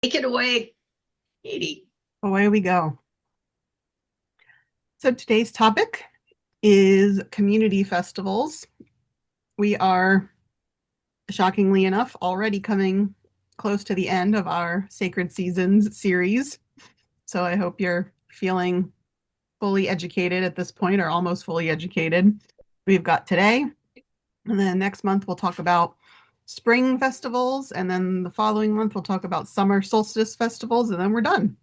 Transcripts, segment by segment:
Take it away, Katie. Away we go. So today's topic is community festivals. We are, shockingly enough, already coming close to the end of our Sacred Seasons series. So I hope you're feeling fully educated at this point or almost fully educated. We've got today, and then next month we'll talk about spring festivals, and then the following month we'll talk about summer solstice festivals, and then we're done.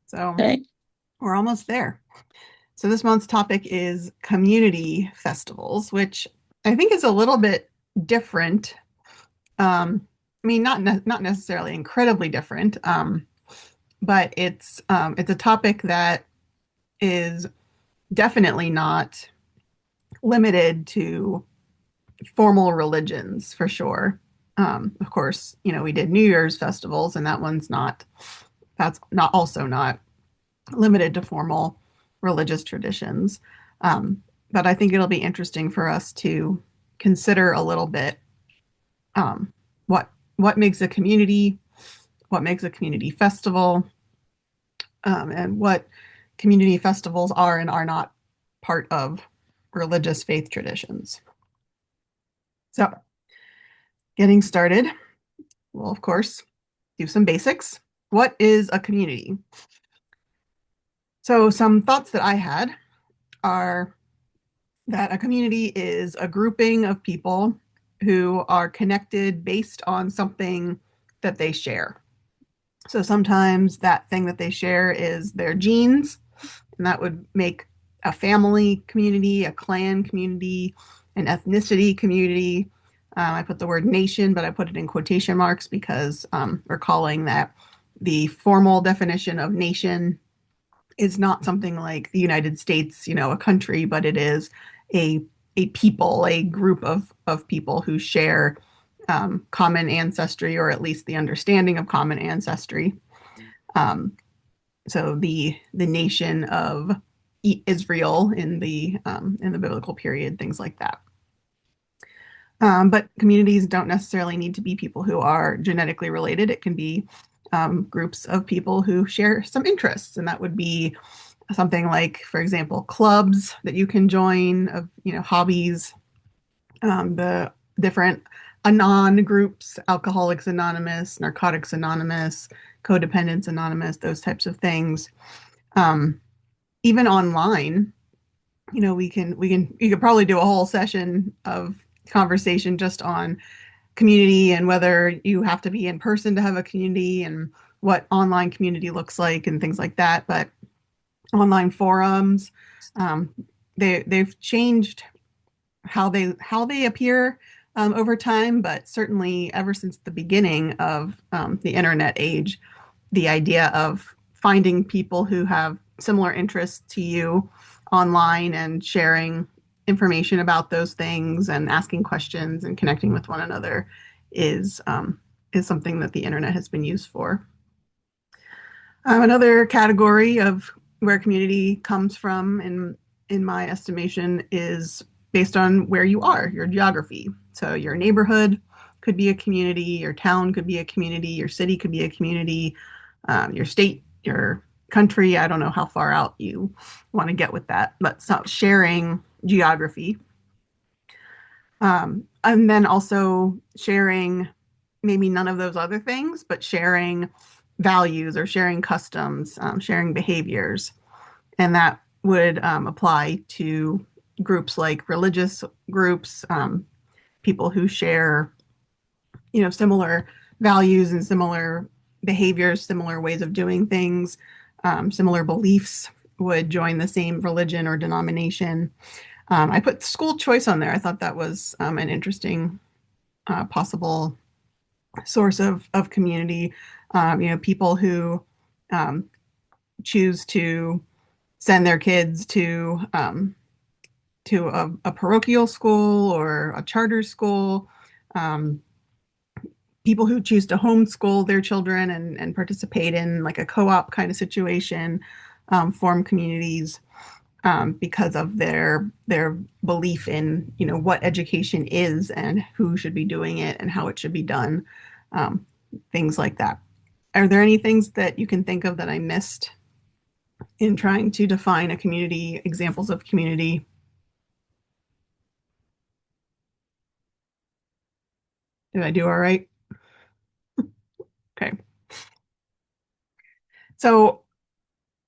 So Okay. we're almost there. So this month's topic is community festivals, which I think is a little bit different. I mean, not necessarily incredibly different, but it's a topic that is definitely not limited to formal religions for sure. Of course, we did New Year's festivals, and that's not also not limited to formal religious traditions. Um, but I think it'll be interesting for us to consider a little bit um, what what makes a community, what makes a community festival, and what community festivals are and are not part of religious faith traditions. So, getting started, we'll of course do some basics. What is a community? So, some thoughts that I had are that a community is a grouping of people who are connected based on something that they share. So sometimes that thing that they share is their genes, and that would make a family community, a clan community, an ethnicity community. I put the word nation, but I put it in quotation marks because recalling that the formal definition of nation is not something like the United States, a country, but it is a a people, a group of people who share common ancestry, or at least the understanding of common ancestry. Um, so the nation of Israel in the biblical period, things like that. But communities don't necessarily need to be people who are genetically related. It can be groups of people who share some interests, and that would be something like, for example, clubs that you can join of hobbies, the different anon groups, Alcoholics Anonymous, Narcotics Anonymous, Codependence Anonymous, those types of things. Um, Even online, we can you could probably do a whole session of conversation just on community and whether you have to be in person to have a community and what online community looks like and things like that. But online forums, um, they've changed how they appear over time, but certainly ever since the beginning of the internet age, the idea of finding people who have similar interests to you online and sharing information about those things and asking questions and connecting with one another is um, is something that the internet has been used for. Another category of where community comes from, in my estimation, is based on where you are, your geography. So your neighborhood could be a community, your town could be a community, your city could be a community, your state, your country. I don't know how far out you want to get with that, but so sharing geography. And then also sharing maybe none of those other things, but sharing values or sharing customs, sharing behaviors. And that would apply to groups like religious groups, people who share, similar values and similar behaviors, similar ways of doing things, similar beliefs would join the same religion or denomination. I put school choice on there. I thought that was an interesting possible source of community. People who um, choose to send their kids to a parochial school or a charter school. Um, People who choose to homeschool their children and participate in like a co-op kind of situation, form communities because of their belief in what education is and who should be doing it and how it should be done, um, things like that. Are there any things that you can think of that I missed in trying to define a community, examples of community? Did I do all right? Okay. So,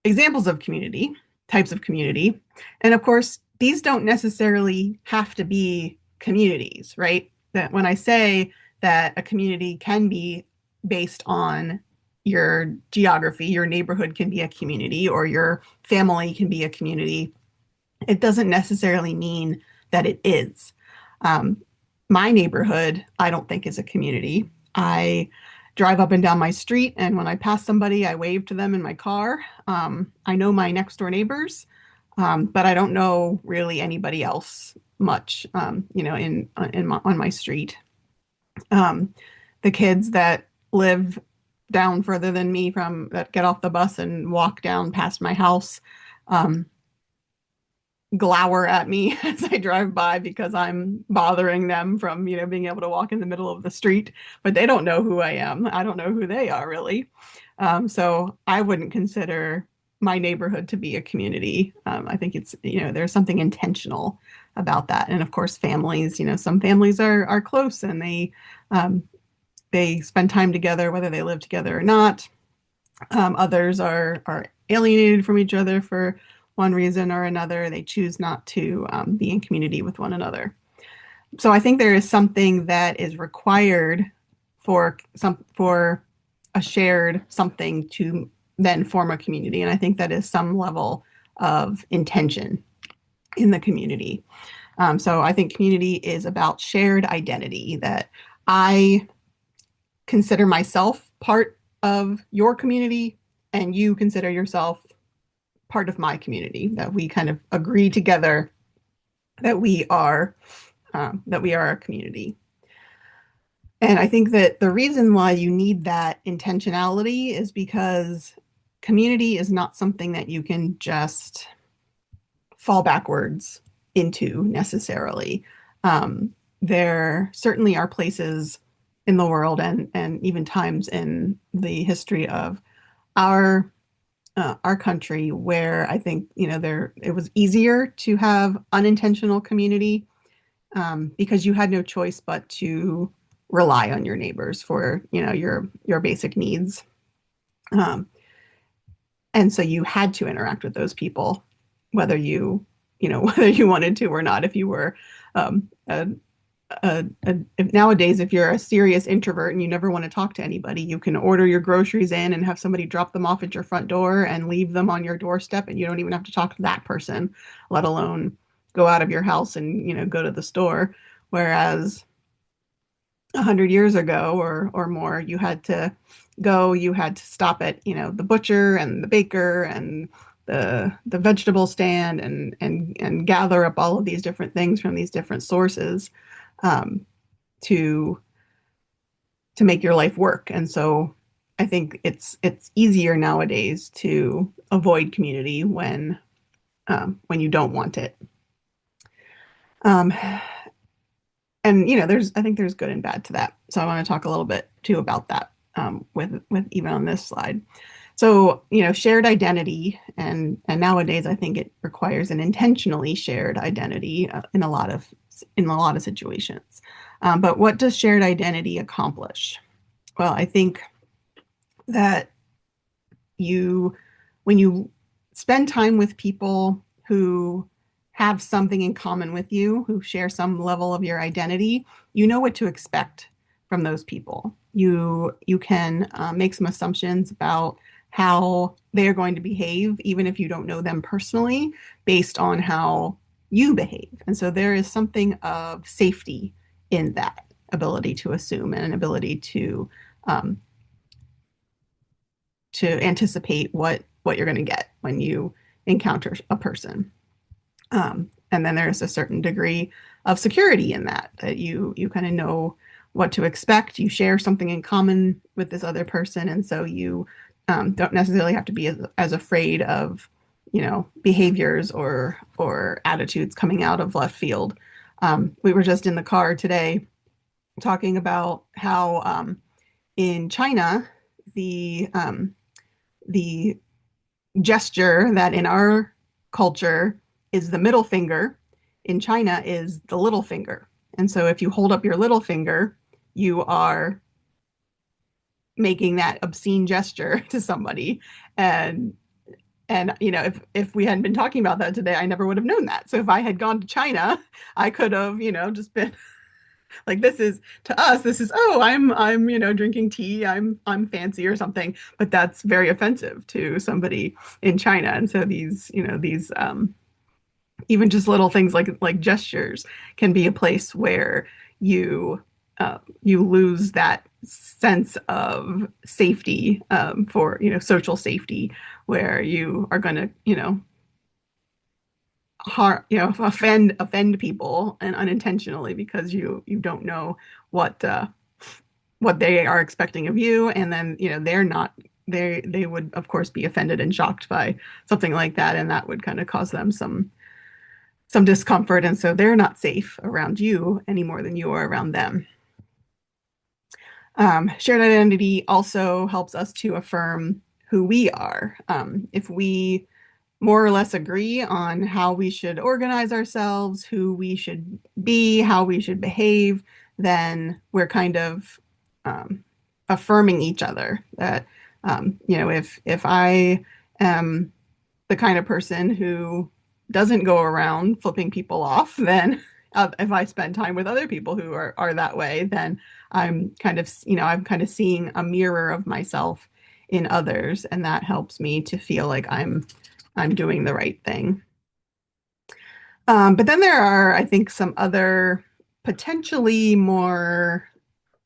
examples of community, types of community. And of course, these don't necessarily have to be communities, right? That when I say that a community can be based on your geography, your neighborhood can be a community, or your family can be a community, it doesn't necessarily mean that it is. Um, my neighborhood, I don't think is a community. I drive up and down my street, and when I pass somebody, I wave to them in my car. I know my next door neighbors, but I don't know really anybody else much, on my street. Um, the kids that live down further than me from that get off the bus and walk down past my house. Um, Glower at me as I drive by because I'm bothering them from, being able to walk in the middle of the street, but they don't know who I am. I don't know who they are really. So I wouldn't consider my neighborhood to be a community. I think it's, there's something intentional about that. And of course, families, some families are close and they spend time together, whether they live together or not. Others are alienated from each other for one reason or another. They choose not to be in community with one another. So I think there is something that is required for a shared something to then form a community, and I think that is some level of intention in the community. So I think community is about shared identity, that I consider myself part of your community and you consider yourself part of my community, that we kind of agree together that we are a community. And I think that the reason why you need that intentionality is because community is not something that you can just fall backwards into necessarily. Um, there certainly are places in the world and even times in the history of our our country where I think there it was easier to have unintentional community because you had no choice but to rely on your neighbors for your basic needs, um, and so you had to interact with those people, whether whether you wanted to or not. If you were a if nowadays, if you're a serious introvert and you never want to talk to anybody, you can order your groceries in and have somebody drop them off at your front door and leave them on your doorstep, and you don't even have to talk to that person, let alone go out of your house and go to the store. Whereas 100 years ago or more, you had to stop at the butcher and the baker and the vegetable stand and gather up all of these different things from these different sources, um, to make your life work. And so I think it's easier nowadays to avoid community when you don't want it. Um, and I think there's good and bad to that. So I want to talk a little bit too about that, with even on this slide. So shared identity, and nowadays I think it requires an intentionally shared identity, in a lot of situations. But what does shared identity accomplish? Well, I think that you when you spend time with people who have something in common with you, who share some level of your identity, you know what to expect from those people. You can make some assumptions about how they are going to behave, even if you don't know them personally, based on how you behave. And so there is something of safety in that ability to assume and an ability um, to anticipate what you're going to get when you encounter a person. And then there's a certain degree of security in that you kind of know what to expect. You share something in common with this other person, and so you don't necessarily have to be as afraid of behaviors or attitudes coming out of left field. We were just in the car today talking about how in China the gesture that in our culture is the middle finger, in China is the little finger. And so if you hold up your little finger, you are making that obscene gesture to somebody. And if we hadn't been talking about that today, I never would have known that. So if I had gone to China, I could have, just been like, this is to us, this is, oh, I'm drinking tea, I'm fancy or something, but that's very offensive to somebody in China. And so these even just little things like gestures can be a place where you lose that sense of safety, for social safety, where you are going to offend people and unintentionally, because you don't know what what they are expecting of you, and then they're not, they would of course be offended and shocked by something like that, and that would kind of cause them some discomfort, and so they're not safe around you any more than you are around them. Shared identity also helps us to affirm who we are. If we more or less agree on how we should organize ourselves, who we should be, how we should behave, then we're kind of affirming each other. That if I am the kind of person who doesn't go around flipping people off, then if I spend time with other people who are that way, then I'm kind of seeing a mirror of myself in others, and that helps me to feel like I'm doing the right thing. But then there are, I think, some other potentially more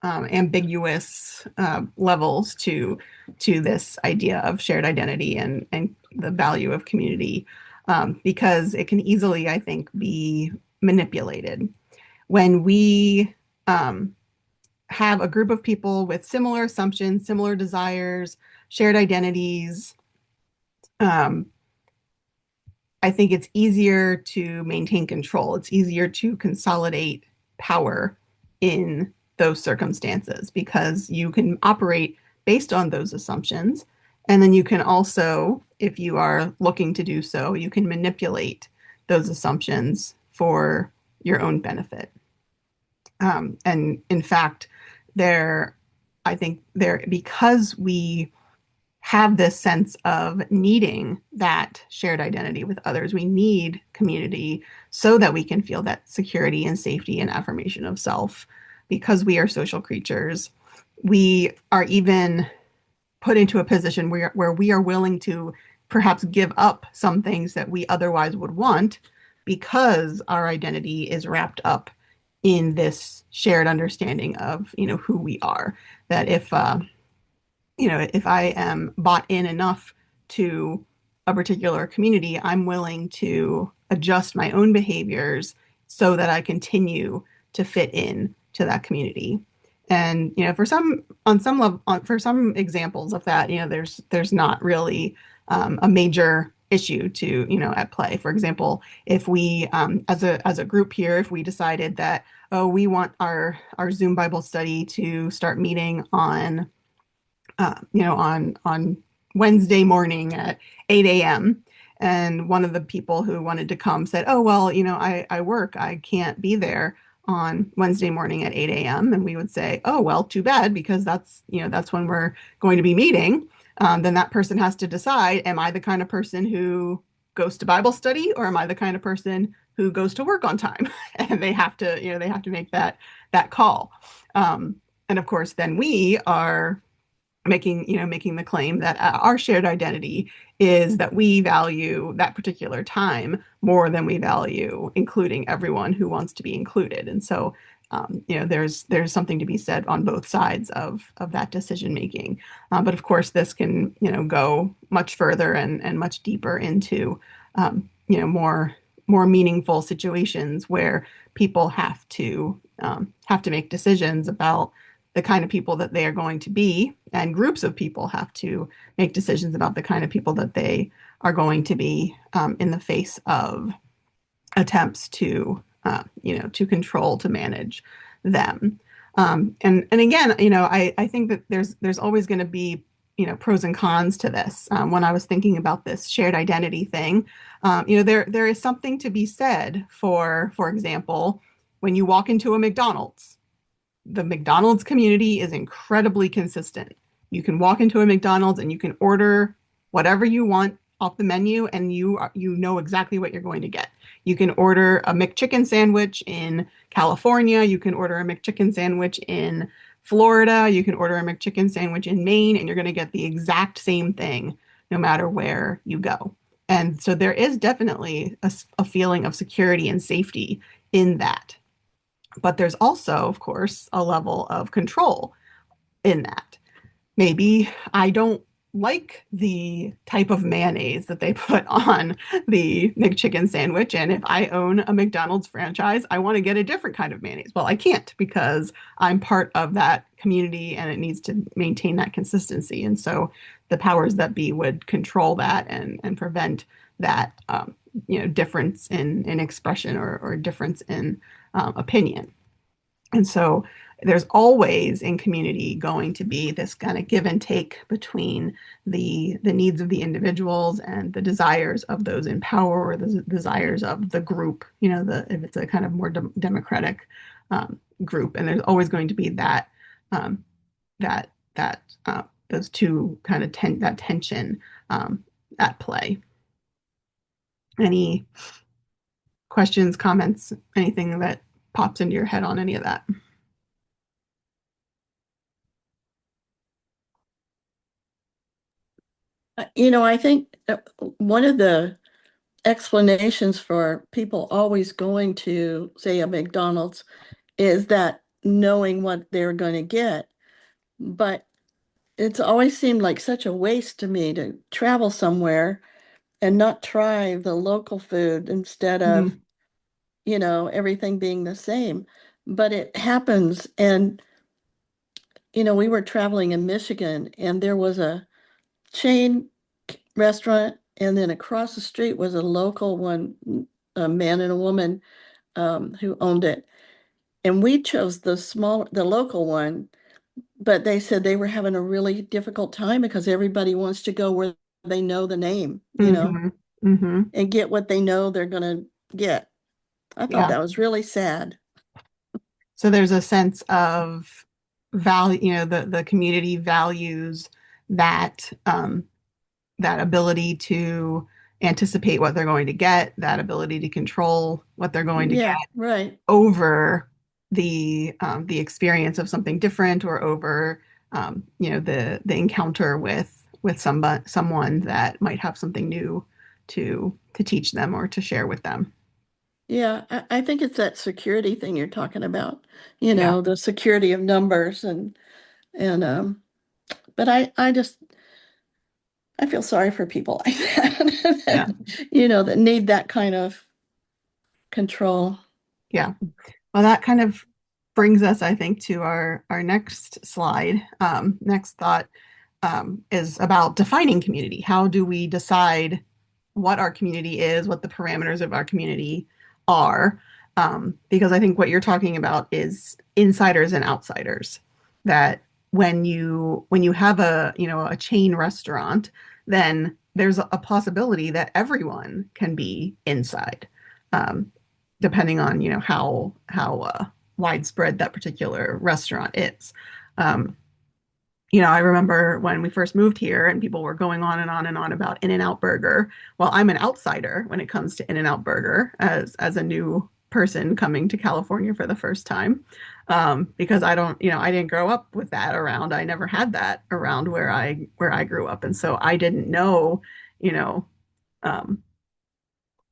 ambiguous levels to this idea of shared identity and the value of community, because it can easily, I think, be manipulated when we have a group of people with similar assumptions, similar desires, shared identities. Um, I think it's easier to maintain control. It's easier to consolidate power in those circumstances because you can operate based on those assumptions. And then you can also, if you are looking to do so, you can manipulate those assumptions for your own benefit. And in fact, there, I think there, because we have this sense of needing that shared identity with others. We need community so that we can feel that security and safety and affirmation of self. Because we are social creatures, we are even put into a position where we are willing to perhaps give up some things that we otherwise would want because our identity is wrapped up in this shared understanding of who we are. That if I am bought in enough to a particular community, I'm willing to adjust my own behaviors so that I continue to fit in to that community. And for some, on some level, for some examples of that, there's not really a major issue to at play. For example, if we as a group here, if we decided that, oh, we want our Zoom Bible study to start meeting on Wednesday morning at 8 a.m. And one of the people who wanted to come said, oh, well, I work, I can't be there on Wednesday morning at 8 a.m. And we would say, oh, well, too bad, because that's when we're going to be meeting. Then that person has to decide, am I the kind of person who goes to Bible study, or am I the kind of person who goes to work on time? And they have to make that call. And of course, then we are making the claim that our shared identity is that we value that particular time more than we value including everyone who wants to be included. And so there's something to be said on both sides of that decision making. But of course, this can go much further and much deeper into more meaningful situations where people have to make decisions about the kind of people that they are going to be, and groups of people have to make decisions about the kind of people that they are going to be, in the face of attempts to control, to manage them. And again, I think that there's always going to be pros and cons to this. When I was thinking about this shared identity thing, there is something to be said for example, when you walk into a McDonald's, the McDonald's community is incredibly consistent. You can walk into a McDonald's and you can order whatever you want off the menu, and you know exactly what you're going to get. You can order a McChicken sandwich in California. You can order a McChicken sandwich in Florida. You can order a McChicken sandwich in Maine, and you're going to get the exact same thing no matter where you go. And so there is definitely a feeling of security and safety in that. But there's also, of course, a level of control in that. Maybe I don't like the type of mayonnaise that they put on the McChicken sandwich. And if I own a McDonald's franchise, I want to get a different kind of mayonnaise. Well, I can't because I'm part of that community and it needs to maintain that consistency. And so the powers that be would control that and prevent that difference in expression or difference in opinion. And so there's always in community going to be this kind of give and take between the needs of the individuals and the desires of those in power or the desires of the group, if it's a kind of more democratic group. And there's always going to be um, that those two kind of that tension at play. Any questions, comments, anything that pops into your head on any of that? I think one of the explanations for people always going to, say, a McDonald's is that knowing what they're going to get. But it's always seemed like such a waste to me to travel somewhere and not try the local food instead of, Mhm. everything being the same. But it happens. And, we were traveling in Michigan and there was a chain restaurant, and then across the street was a local one, a man and a woman who owned it. And we chose the local one, but they said they were having a really difficult time because everybody wants to go where they know the name, Hmm. Hmm. and get what they know they're going to get. I thought Yeah. that was really sad. So there's a sense of value, the community values that that ability to anticipate what they're going to get, that ability to control what they're going to get Yeah, right. over the experience of something different or over the encounter with someone that might have something new to teach them or to share with them. Yeah, I think it's that security thing you're talking about, Yeah. the security of numbers and but I feel sorry for people like Yeah. that, that need that kind of control. Yeah. Well, that kind of brings us, I think, to our next slide. Next thought is about defining community. How do we decide what our community is, what the parameters of our community are? Because I think what you're talking about is insiders and outsiders. That when you have a chain restaurant, then there's a possibility that everyone can be inside. Um, Depending on how widespread that particular restaurant is. Um, I remember when we first moved here and people were going on and on and on about In-N-Out Burger. Well, I'm an outsider when it comes to In-N-Out Burger as a new person coming to California for the first time. Because I didn't grow up with that around. I never had that around where I grew up. And so I didn't know, you know, um,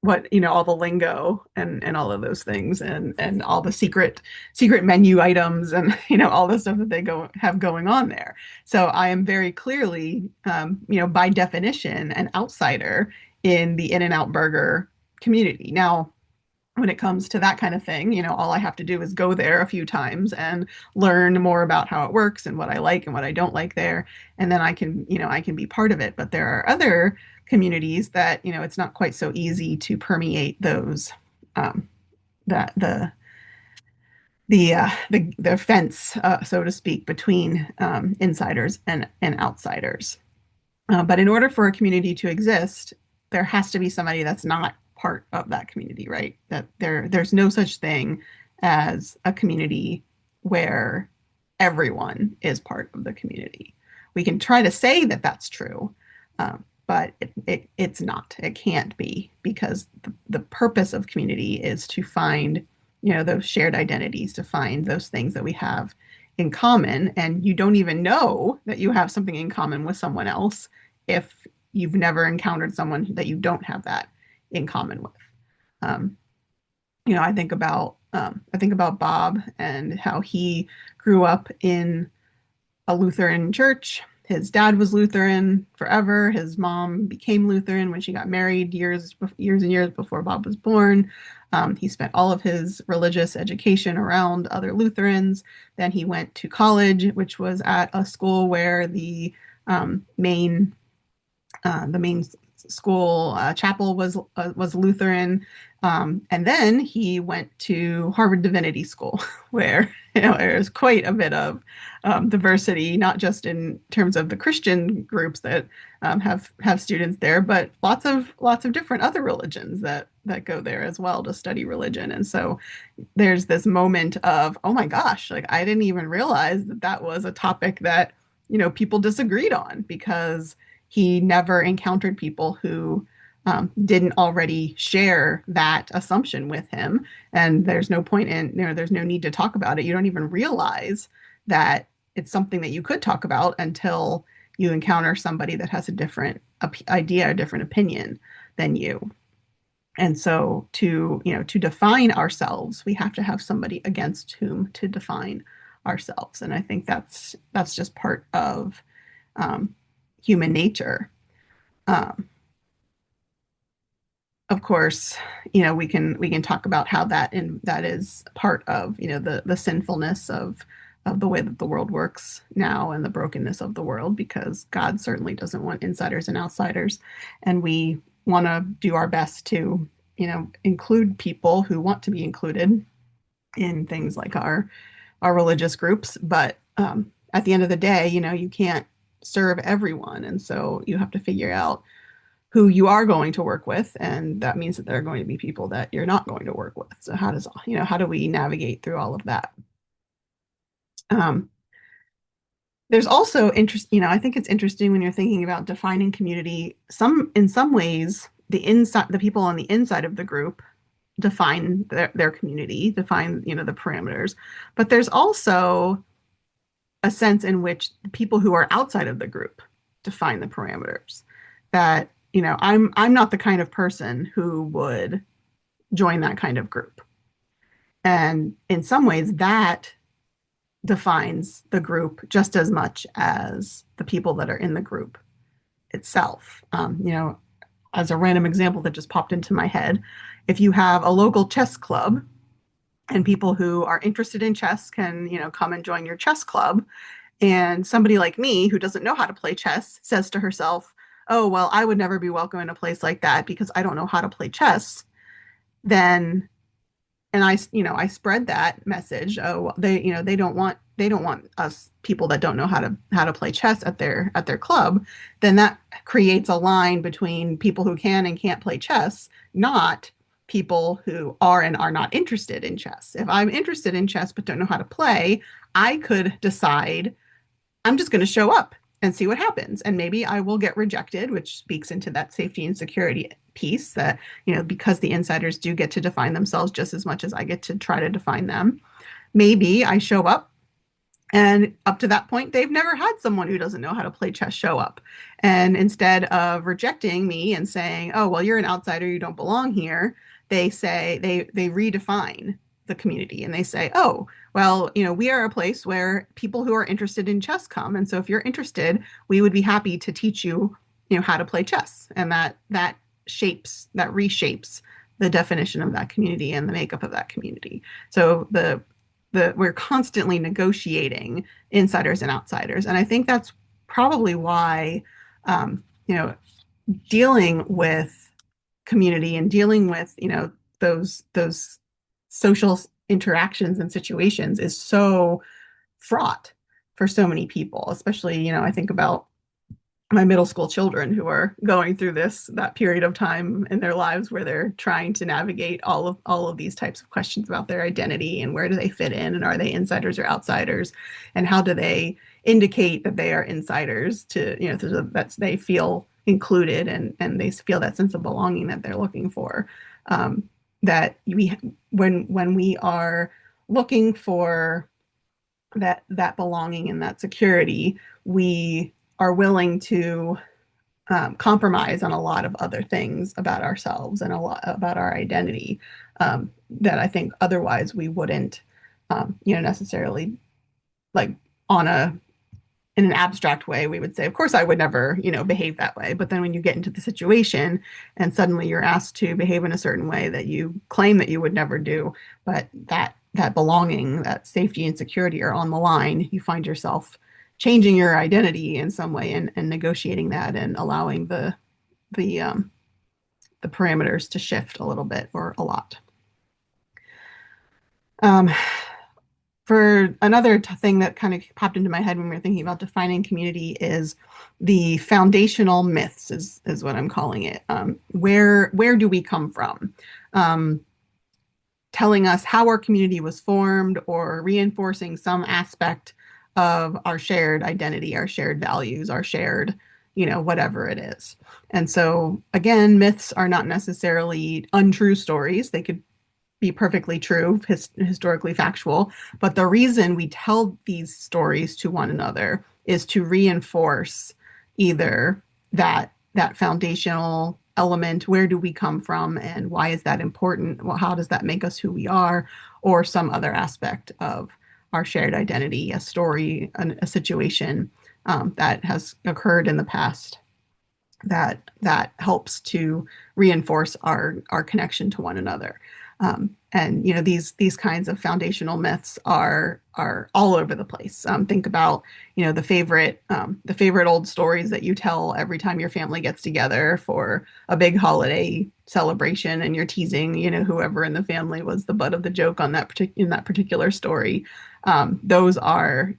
what all the lingo and all of those things and all the secret menu items and all the stuff that they go have going on there. So I am very clearly by definition an outsider in the In-N-Out Burger community. Now when it comes to that kind of thing, all I have to do is go there a few times and learn more about how it works and what I like and what I don't like there. And then I can be part of it. But there are other communities that, it's not quite so easy to permeate those, that the fence, so to speak, between insiders and outsiders. But in order for a community to exist, there has to be somebody that's not part of that community, right? That there's no such thing as a community where everyone is part of the community. We can try to say that that's true, but it's not. It can't be because the purpose of community is to find, those shared identities, to find those things that we have in common. And you don't even know that you have something in common with someone else if you've never encountered someone that you don't have that in common with. Um, I think about Bob and how he grew up in a Lutheran church. His dad was Lutheran forever. His mom became Lutheran when she got married years and years before Bob was born. He spent all of his religious education around other Lutherans. Then he went to college, which was at a school where main the main school chapel was Lutheran, and then he went to Harvard Divinity School, where there's quite a bit of diversity, not just in terms of the Christian groups that have students there, but lots of different other religions that go there as well to study religion. And so there's this moment of, oh my gosh, like I didn't even realize that that was a topic that, people disagreed on, because he never encountered people who didn't already share that assumption with him. And there's no point in, there's no need to talk about it. You don't even realize that it's something that you could talk about until you encounter somebody that has a different idea, a different opinion than you. And so to define ourselves, we have to have somebody against whom to define ourselves. And I think that's just part of um, human nature. Um, of course, we can talk about how that is part of, the sinfulness of the way that the world works now and the brokenness of the world, because God certainly doesn't want insiders and outsiders, and we want to do our best to, include people who want to be included in things like our religious groups. But at the end of the day, you can't serve everyone, and so you have to figure out who you are going to work with, and that means that there are going to be people that you're not going to work with. So how do we navigate through all of that? Um, there's also interest, I think it's interesting when you're thinking about defining community. In some ways, the people on the inside of the group define their community, define, the parameters. But there's also a sense in which the people who are outside of the group define the parameters. That, I'm not the kind of person who would join that kind of group. And in some ways, that defines the group just as much as the people that are in the group itself. As a random example that just popped into my head, if you have a local chess club and people who are interested in chess can, come and join your chess club, and somebody like me who doesn't know how to play chess says to herself, oh, well, I would never be welcome in a place like that because I don't know how to play chess, then and I spread that message. Oh, they don't want us people that don't know how to play chess at their club. Then that creates a line between people who can and can't play chess, not people who are and are not interested in chess. If I'm interested in chess but don't know how to play, I could decide I'm just going to show up and see what happens. And maybe I will get rejected, which speaks into that safety and security piece that, because the insiders do get to define themselves just as much as I get to try to define them. Maybe I show up, and up to that point, they've never had someone who doesn't know how to play chess show up. And instead of rejecting me and saying, oh, well, you're an outsider, you don't belong here, they redefine the community, and they say, oh, well, we are a place where people who are interested in chess come. And so if you're interested, we would be happy to teach you, how to play chess. And that reshapes the definition of that community and the makeup of that community. So we're constantly negotiating insiders and outsiders. And I think that's probably why, dealing with community and dealing with, those social interactions and situations is so fraught for so many people, especially, I think about my middle school children who are going through that period of time in their lives where they're trying to navigate all of these types of questions about their identity and where do they fit in and are they insiders or outsiders and how do they indicate that they are insiders to so that they feel included and they feel that sense of belonging that they're looking for. That we when we are looking for that belonging and that security, we are willing to compromise on a lot of other things about ourselves and a lot about our identity, that I think otherwise we wouldn't, necessarily, like, on a in an abstract way, we would say, of course, I would never, behave that way. But then when you get into the situation and suddenly you're asked to behave in a certain way that you claim that you would never do, but that belonging, that safety and security are on the line, you find yourself changing your identity in some way and negotiating that and allowing the the parameters to shift a little bit or a lot. Um, for another thing that kind of popped into my head when we were thinking about defining community is the foundational myths is what I'm calling it. Where do we come from? Um, Telling us how our community was formed or reinforcing some aspect of our shared identity, our shared values, our shared, whatever it is. And so again, myths are not necessarily untrue stories. They could be perfectly true, historically factual. But the reason we tell these stories to one another is to reinforce either that foundational element, where do we come from and why is that important? Well, how does that make us who we are? Or some other aspect of our shared identity, a story, a situation that has occurred in the past that helps to reinforce our connection to one another. And these kinds of foundational myths are all over the place. Think about the favorite old stories that you tell every time your family gets together for a big holiday celebration, and you're teasing whoever in the family was the butt of the joke on in that particular story. Those are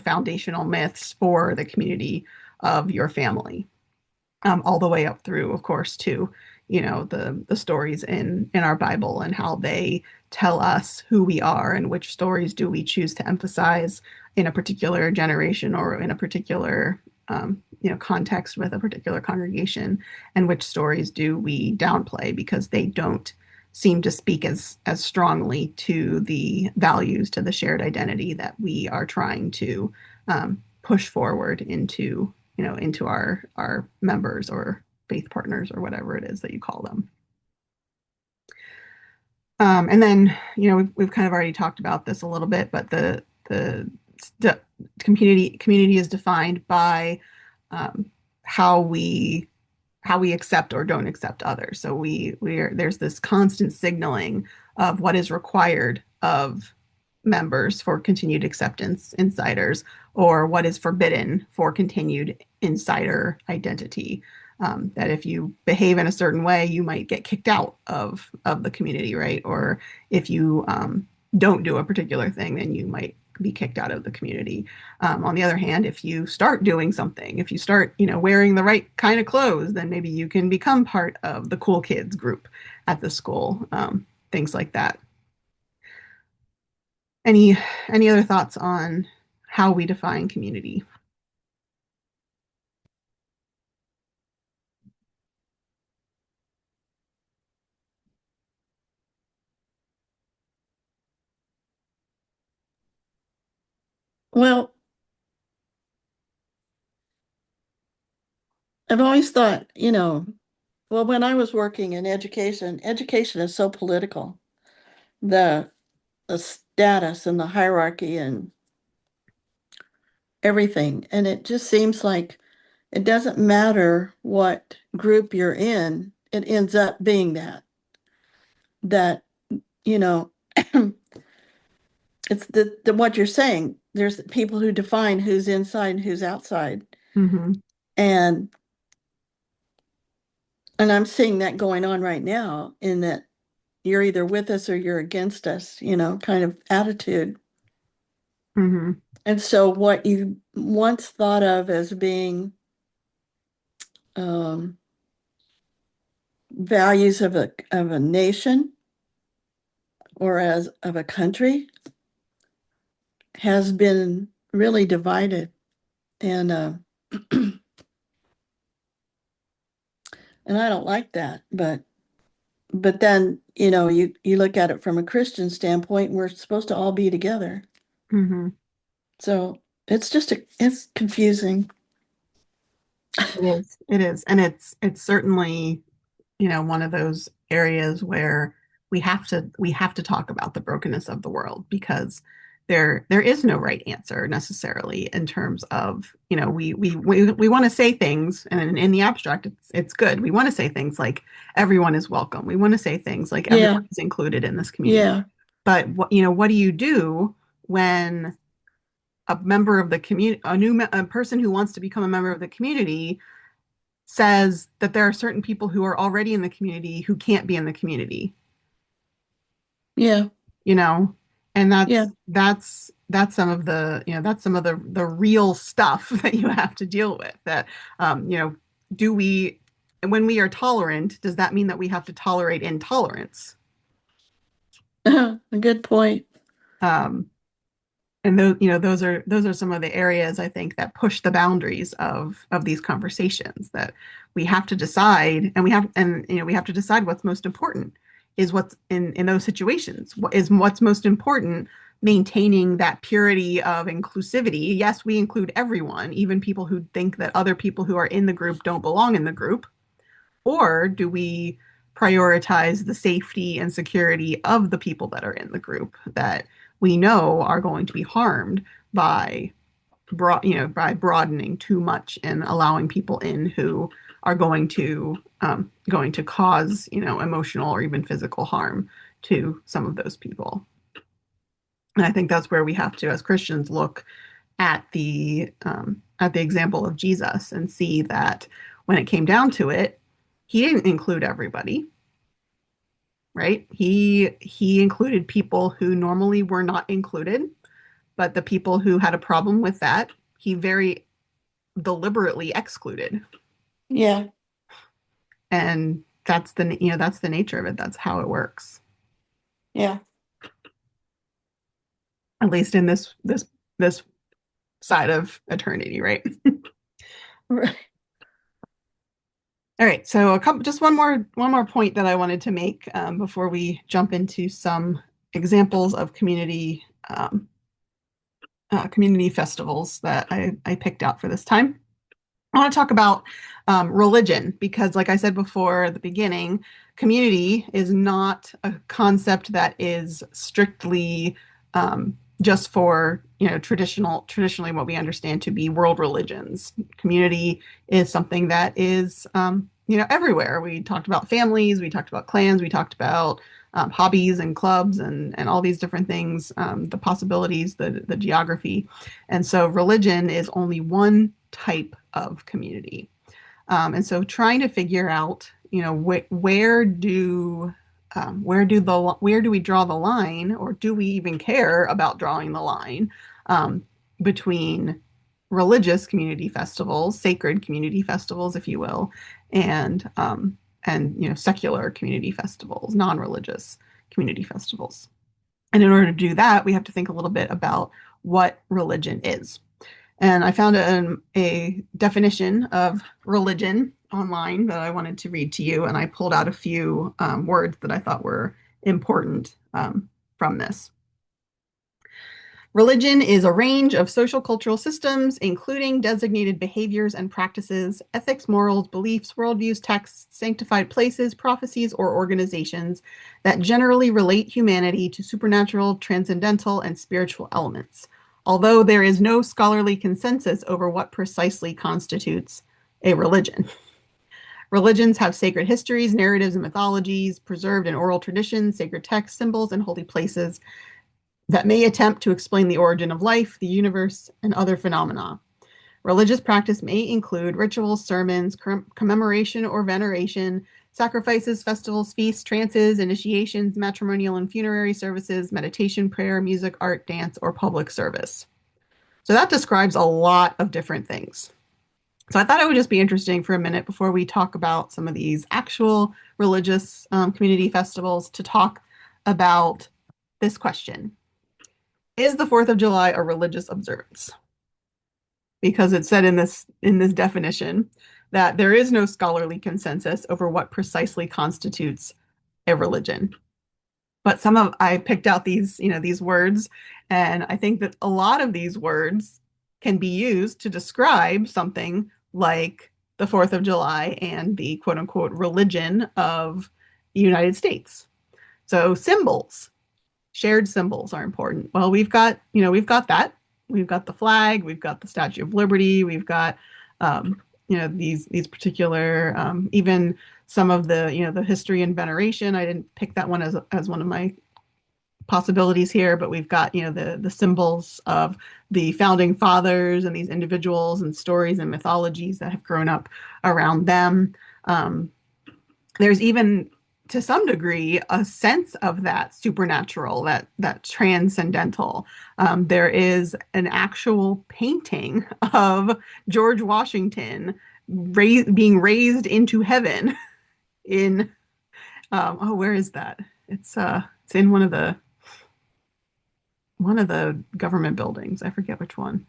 foundational myths for the community of your family, all the way up through, of course, to the stories in our Bible and how they tell us who we are and which stories do we choose to emphasize in a particular generation or in a particular context with a particular congregation, and which stories do we downplay because they don't seem to speak as strongly to the values, to the shared identity that we are trying to push forward into our members or faith partners or whatever it is that you call them. And then we've kind of already talked about this a little bit, but the community is defined by how we accept or don't accept others. So there's this constant signaling of what is required of members for continued acceptance, insiders, or what is forbidden for continued insider identity. That if you behave in a certain way, you might get kicked out of the community, right? Or if you don't do a particular thing, then you might be kicked out of the community. On the other hand, if you start doing something, if you start, wearing the right kind of clothes, then maybe you can become part of the cool kids group at the school. Things like that. Any other thoughts on how we define community? Well, I've always thought, well, when I was working in education, education is so political. The the status and the hierarchy and everything. And it just seems like it doesn't matter what group you're in, it ends up being that, you know, it's the what you're saying. There's people who define who's inside and who's outside. Mm-hmm. And I'm seeing that going on right now in that you're either with us or you're against us, kind of attitude. Hmm. And so what you once thought of as being um, values of a nation or as of a country has been really divided. And and I don't like that, but then, you look at it from a Christian standpoint, we're supposed to all be together. Hmm. So it's confusing. It is. It is. And it's certainly, one of those areas where we have to talk about the brokenness of the world because there is no right answer necessarily in terms of, we want to say things and in the abstract it's good. We want to say things like everyone is welcome. We want to say things like Yeah, everyone is included in this community. yeah. But what do you do when a member of the community, a person who wants to become a member of the community says that there are certain people who are already in the community who can't be in the community, Yeah, you know? And yeah. that's some of the real stuff that you have to deal with that do we when we are tolerant, does that mean that we have to tolerate intolerance? A good point. Um, and those are some of the areas I think that push the boundaries of these conversations that we have to decide and we have to decide what's most important is what's in those situations. What's most important, maintaining that purity of inclusivity. Yes, we include everyone, even people who think that other people who are in the group don't belong in the group. Or do we prioritize the safety and security of the people that are in the group that we know are going to be harmed by by broadening too much and allowing people in who are going to cause emotional or even physical harm to some of those people. And I think that's where we have to, as Christians, look at the example of Jesus and see that when it came down to it, he didn't include everybody, right? He included people who normally were not included, but the people who had a problem with that, he very deliberately excluded. Yeah, And that's the nature of it. That's how it works. yeah. At least in this side of eternity, right? Right. All right, so just one more point that I wanted to make before we jump into some examples of community festivals that I picked out for this time. I want to talk about religion because, like I said before at the beginning, community is not a concept that is strictly just for traditionally what we understand to be world religions. Community is something that is everywhere. We talked about families, we talked about clans, we talked about hobbies and clubs and all these different things, the possibilities, the geography, and so religion is only one type of community. And so trying to figure out, where do we draw the line, or do we even care about drawing the line between religious community festivals, sacred community festivals, if you will, and secular community festivals, non-religious community festivals. And in order to do that, we have to think a little bit about what religion is. And I found a definition of religion online that I wanted to read to you, and I pulled out a few words that I thought were important from this. Religion is a range of social cultural systems, including designated behaviors and practices, ethics, morals, beliefs, worldviews, texts, sanctified places, prophecies, or organizations that generally relate humanity to supernatural, transcendental, and spiritual elements. Although there is no scholarly consensus over what precisely constitutes a religion. Religions have sacred histories, narratives, and mythologies, preserved in oral traditions, sacred texts, symbols, and holy places that may attempt to explain the origin of life, the universe, and other phenomena. Religious practice may include rituals, sermons, commemoration or veneration, sacrifices, festivals, feasts, trances, initiations, matrimonial and funerary services, meditation, prayer, music, art, dance, or public service. So that describes a lot of different things. So I thought it would just be interesting for a minute before we talk about some of these actual religious community festivals to talk about this question. Is the 4th of July a religious observance? Because it said in this definition that there is no scholarly consensus over what precisely constitutes a religion. But I picked out these words, and I think that a lot of these words can be used to describe something like the 4th of July and the quote unquote religion of the United States. So symbols, shared symbols are important. Well, we've got that. We've got the flag, we've got the Statue of Liberty, we've got these particular even some of the history and veneration. I didn't pick that one as one of my possibilities here, but we've got the symbols of the founding fathers and these individuals and stories and mythologies that have grown up around them. There's even to some degree a sense of that supernatural, that transcendental. There is an actual painting of George Washington being raised into heaven in where is that? It's in one of the government buildings. I forget which one.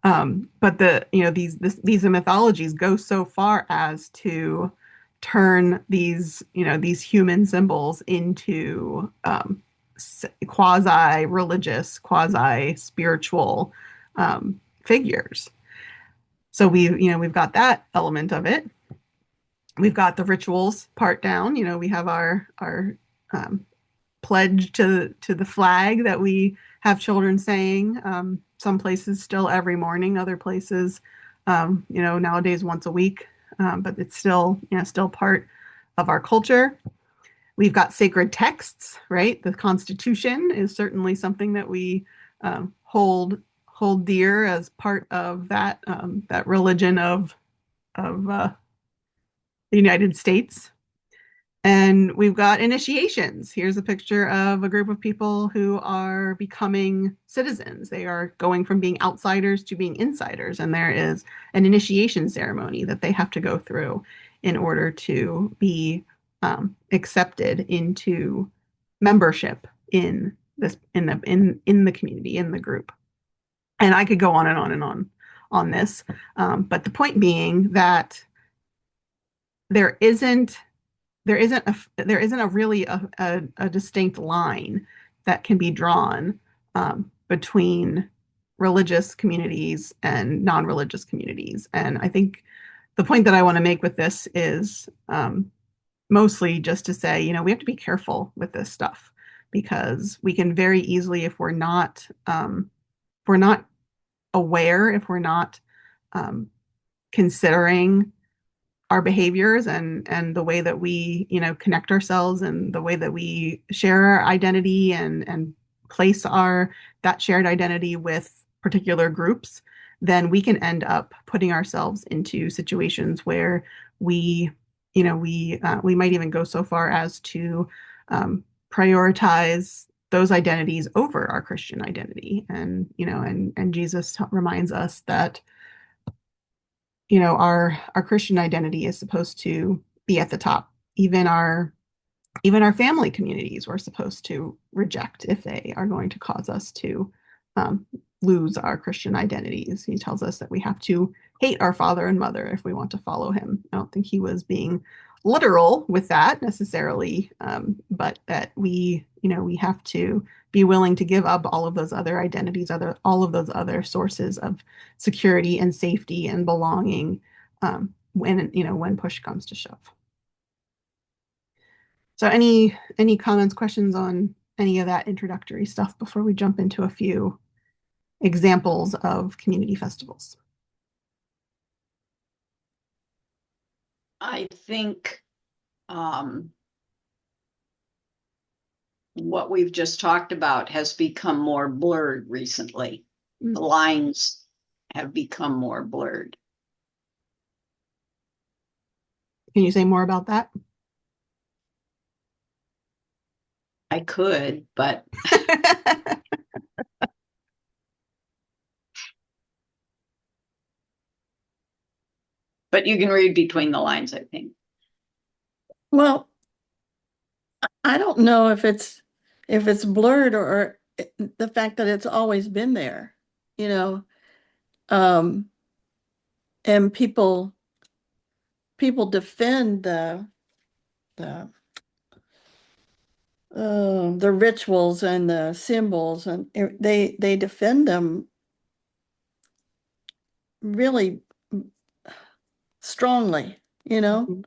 But these mythologies go so far as to turn these human symbols into quasi-religious, quasi-spiritual figures. So we've got that element of it. We've got the rituals part down. We have our pledge to the flag that we have children saying. Some places still every morning, other places, nowadays once a week. But it's still part of our culture. We've got sacred texts, right? The Constitution is certainly something that we hold dear as part of that religion of the United States. And we've got initiations. Here's a picture of a group of people who are becoming citizens. They are going from being outsiders to being insiders. And there is an initiation ceremony that they have to go through in order to be accepted into membership in the community, in the group. And I could go on and on and on this. But the point being that there isn't a really a distinct line that can be drawn between religious communities and non-religious communities. And I think the point that I want to make with this is mostly just to say, we have to be careful with this stuff because we can very easily, if we're not aware, if we're not considering our behaviors and the way that we connect ourselves and the way that we share our identity and place that shared identity with particular groups, then we can end up putting ourselves into situations where we might even go so far as to prioritize those identities over our Christian identity. And Jesus reminds us that our Christian identity is supposed to be at the top. Even our family communities we're supposed to reject if they are going to cause us to lose our Christian identities. He tells us that we have to hate our father and mother if we want to follow him. I don't think he was being literal with that necessarily, but that we have to be willing to give up all of those other identities, all of those other sources of security and safety and belonging when push comes to shove. So any comments, questions on any of that introductory stuff before we jump into a few examples of community festivals? I think what we've just talked about has become more blurred recently. The lines have become more blurred. Can you say more about that? I could, but you can read between the lines, I think. Well, I don't know if it's blurred or the fact that it's always been there, you know. Um, and people defend the the rituals and the symbols, and they defend them really strongly, you know. Mhm.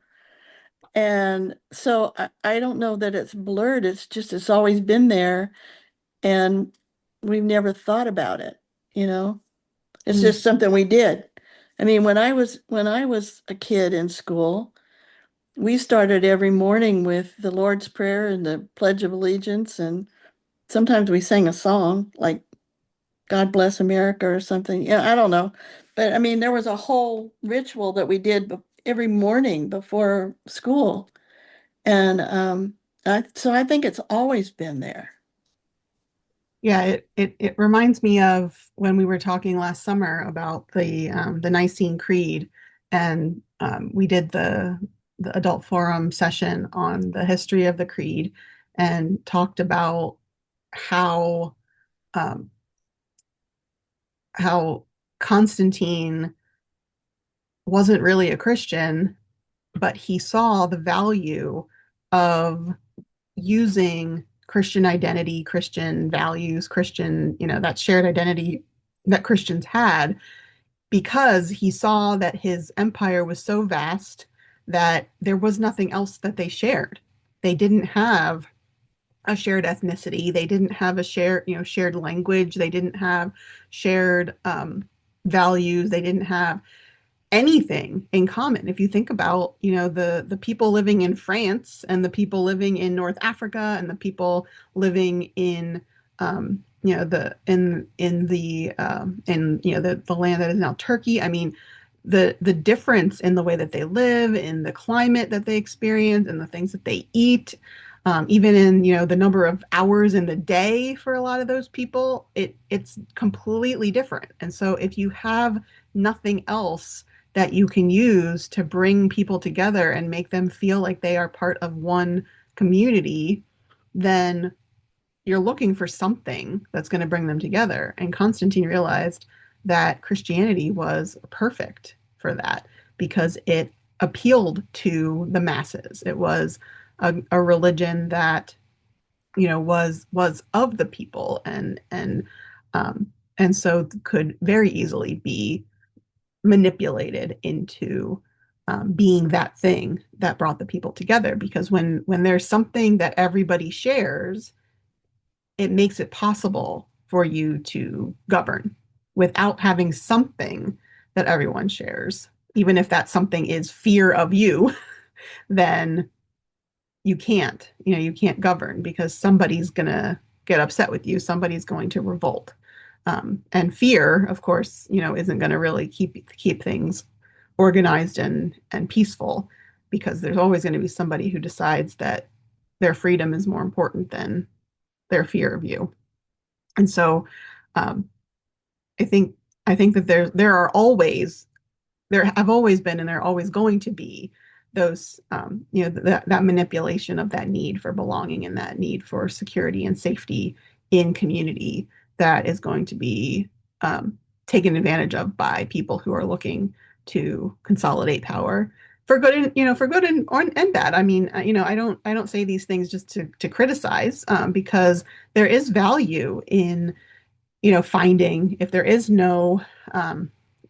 And so I don't know that it's blurred. It's just it's always been there, and we've never thought about it, you know. It's Mm. just something we did. I mean, when I was a kid in school, we started every morning with the Lord's Prayer and the Pledge of Allegiance, and sometimes we sang a song like God Bless America or something. Yeah, I don't know. But I mean, there was a whole ritual that we did every morning before school. And so I think it's always been there. Yeah, it reminds me of when we were talking last summer about the Nicene Creed, and we did the adult forum session on the history of the creed, and talked about how um, how Constantine wasn't really a Christian, but he saw the value of using Christian identity, Christian values, Christian, that shared identity that Christians had, because he saw that his empire was so vast that there was nothing else that they shared. They didn't have a shared ethnicity. They didn't have a shared language. They didn't have shared values. They didn't have anything in common. If you think about, the people living in France and the people living in North Africa and the people living in the land that is now Turkey. I mean, the difference in the way that they live, in the climate that they experience, and the things that they eat, even in the number of hours in the day for a lot of those people, it's completely different. And so if you have nothing else that you can use to bring people together and make them feel like they are part of one community, then you're looking for something that's going to bring them together. And Constantine realized that Christianity was perfect for that because it appealed to the masses. It was a religion that was of the people, um, and so could very easily be manipulated into being that thing that brought the people together. Because when there's something that everybody shares, it makes it possible for you to govern without having something that everyone shares. Even if that something is fear of you, then you can't govern because somebody's going to get upset with you. Somebody's going to revolt. And fear, of course, isn't going to really keep things organized and peaceful, because there's always going to be somebody who decides that their freedom is more important than their fear of you. And so um, I think I think that there have always been, and there are always going to be those that manipulation of that need for belonging and that need for security and safety in community that is going to be taken advantage of by people who are looking to consolidate power for good, and for good and bad. I mean, I don't say these things just to criticize, because there is value in finding, if there is no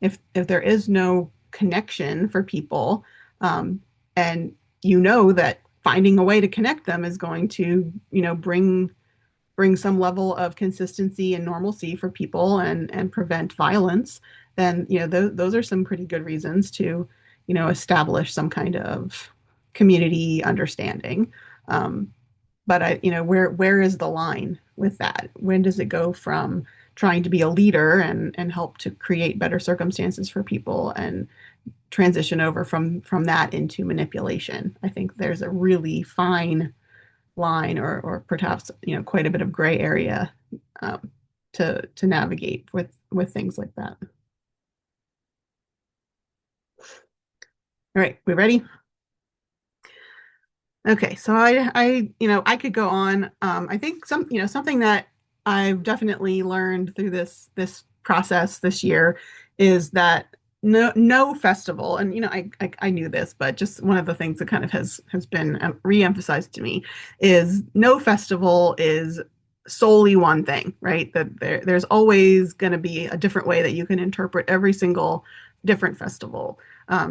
if there is no connection for people, um, and that finding a way to connect them is going to bring some level of consistency and normalcy for people, and prevent violence, then those are some pretty good reasons to establish some kind of community understanding. But where is the line with that? When does it go from trying to be a leader and help to create better circumstances for people, and transition over from that into manipulation? I think there's a really fine line, or perhaps quite a bit of gray area um, to navigate with things like that. All right, we ready? Okay, so I could go on. I think something that I've definitely learned through this process this year is that no festival, and I knew this, but just one of the things that kind of has been re-emphasized to me is no festival is solely one thing, right? That there's always going to be a different way that you can interpret every single different festival.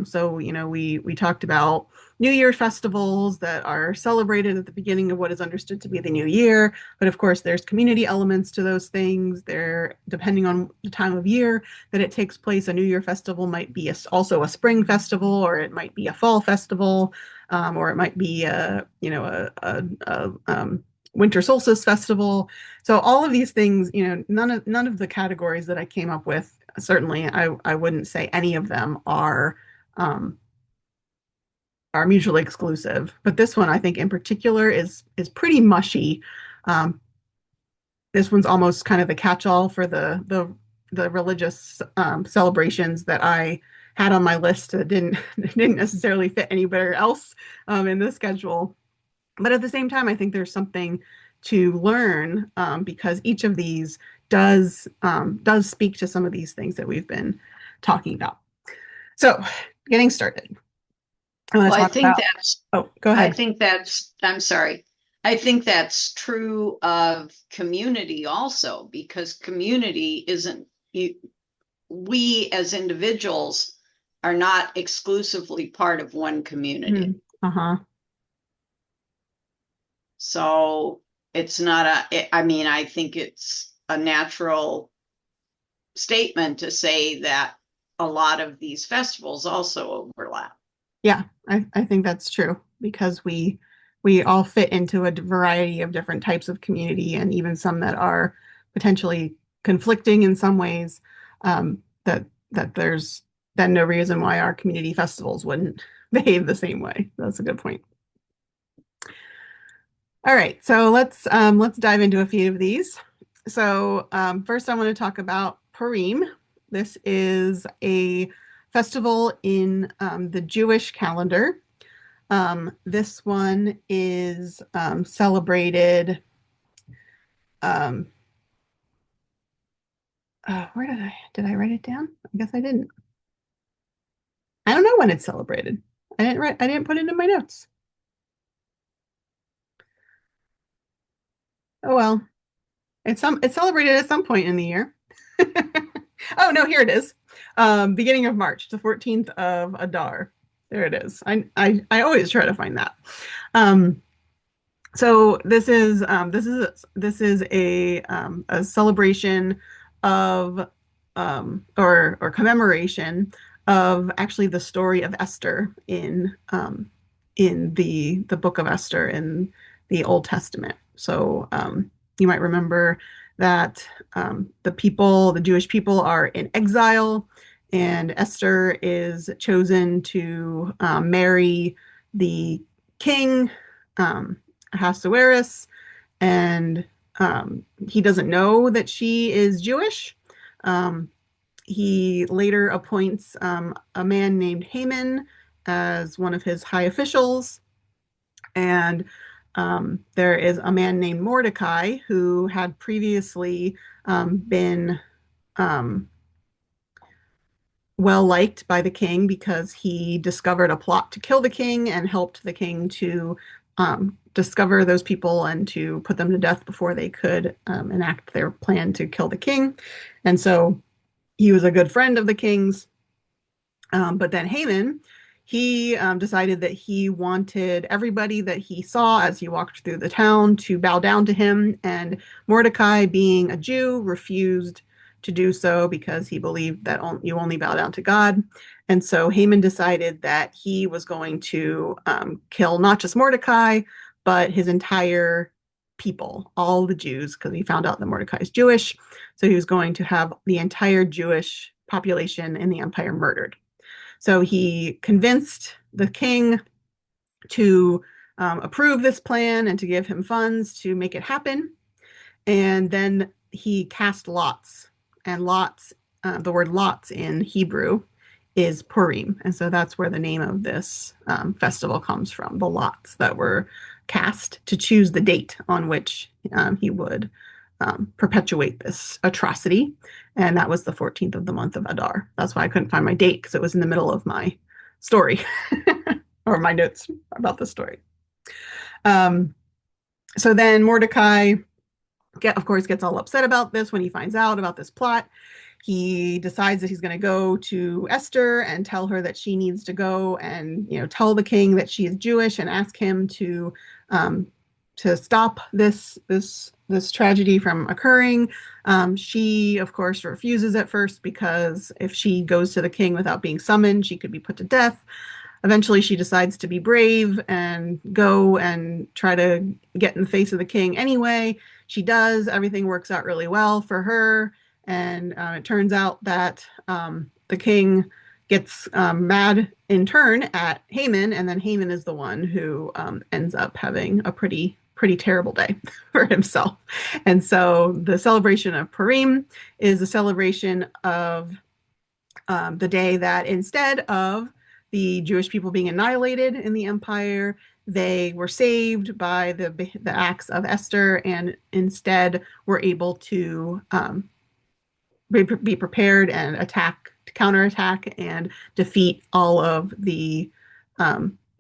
So we talked about New Year festivals that are celebrated at the beginning of what is understood to be the new year. But of course, there's community elements to those things. There, depending on the time of year that it takes place, a New Year festival might be also a spring festival, or it might be a fall festival, or it might be a winter solstice festival. So all of these things, none of the categories that I came up with, certainly I wouldn't say any of them um, are mutually exclusive, but this one I think in particular is pretty mushy. Um, this one's almost kind of the catch-all for the religious celebrations that I had on my list that didn't necessarily fit anywhere else in the schedule. But at the same time, I think there's something to learn because each of these does speak to some of these things that we've been talking about. So, getting started. I want to Well, I talk think about. that's, Oh, go I ahead. think that's, I'm sorry. I think that's true of community also, because community isn't, we as individuals are not exclusively part of one community. Uh-huh. So it's not I mean, I think it's a natural statement to say that a lot of these festivals also overlap. Yeah, I think that's true because we all fit into a variety of different types of community, and even some that are potentially conflicting in some ways. That there's then no reason why our community festivals wouldn't behave the same way. That's a good point. All right, so let's dive into a few of these. So first, I want to talk about Purim. This is a festival in the Jewish calendar. This one is celebrated. Um, where did I write it down? I guess I didn't. I don't know when it's celebrated. I didn't put it in my notes. Oh well. It's celebrated at some point in the year. Oh no, here it is. Beginning of March, the 14th of Adar. There it is. I always try to find that. Um, so this is a celebration of or commemoration of actually the story of Esther in the book of Esther in the Old Testament. So you might remember that the Jewish people are in exile, and Esther is chosen to marry the king, Ahasuerus, and he doesn't know that she is Jewish. Um, he later appoints a man named Haman as one of his high officials, and there is a man named Mordecai who had previously been um, well liked by the king because he discovered a plot to kill the king and helped the king to discover those people and to put them to death before they could enact their plan to kill the king. And so he was a good friend of the king's. But then Haman, he decided that he wanted everybody that he saw as he walked through the town to bow down to him. And Mordecai, being a Jew, refused to do so because he believed that you only bow down to God. And so Haman decided that he was going to kill not just Mordecai, but his entire people, all the Jews, because he found out that Mordecai is Jewish. So he was going to have the entire Jewish population in the empire murdered. So he convinced the king to approve this plan and to give him funds to make it happen. And then he cast lots, and lots, the word lots in Hebrew is Purim. And so that's where the name of this festival comes from, the lots that were cast to choose the date on which he would perpetuate this atrocity. And that was the 14th of the month of Adar. That's why I couldn't find my date, because it was in the middle of my story or my notes about the story. So then Mordecai, of course, gets all upset about this when he finds out about this plot. He decides that he's going to go to Esther and tell her that she needs to go and, tell the king that she is Jewish and ask him to stop this tragedy from occurring. She, of course, refuses at first, because if she goes to the king without being summoned, she could be put to death. Eventually, she decides to be brave and go and try to get in the face of the king anyway. She does. Everything works out really well for her. And it turns out that the king gets mad in turn at Haman, and then Haman is the one who ends up having a pretty terrible day for himself. And so the celebration of Purim is a celebration of the day that, instead of the Jewish people being annihilated in the empire, they were saved by the acts of Esther, and instead were able to be prepared and counterattack, and defeat all of the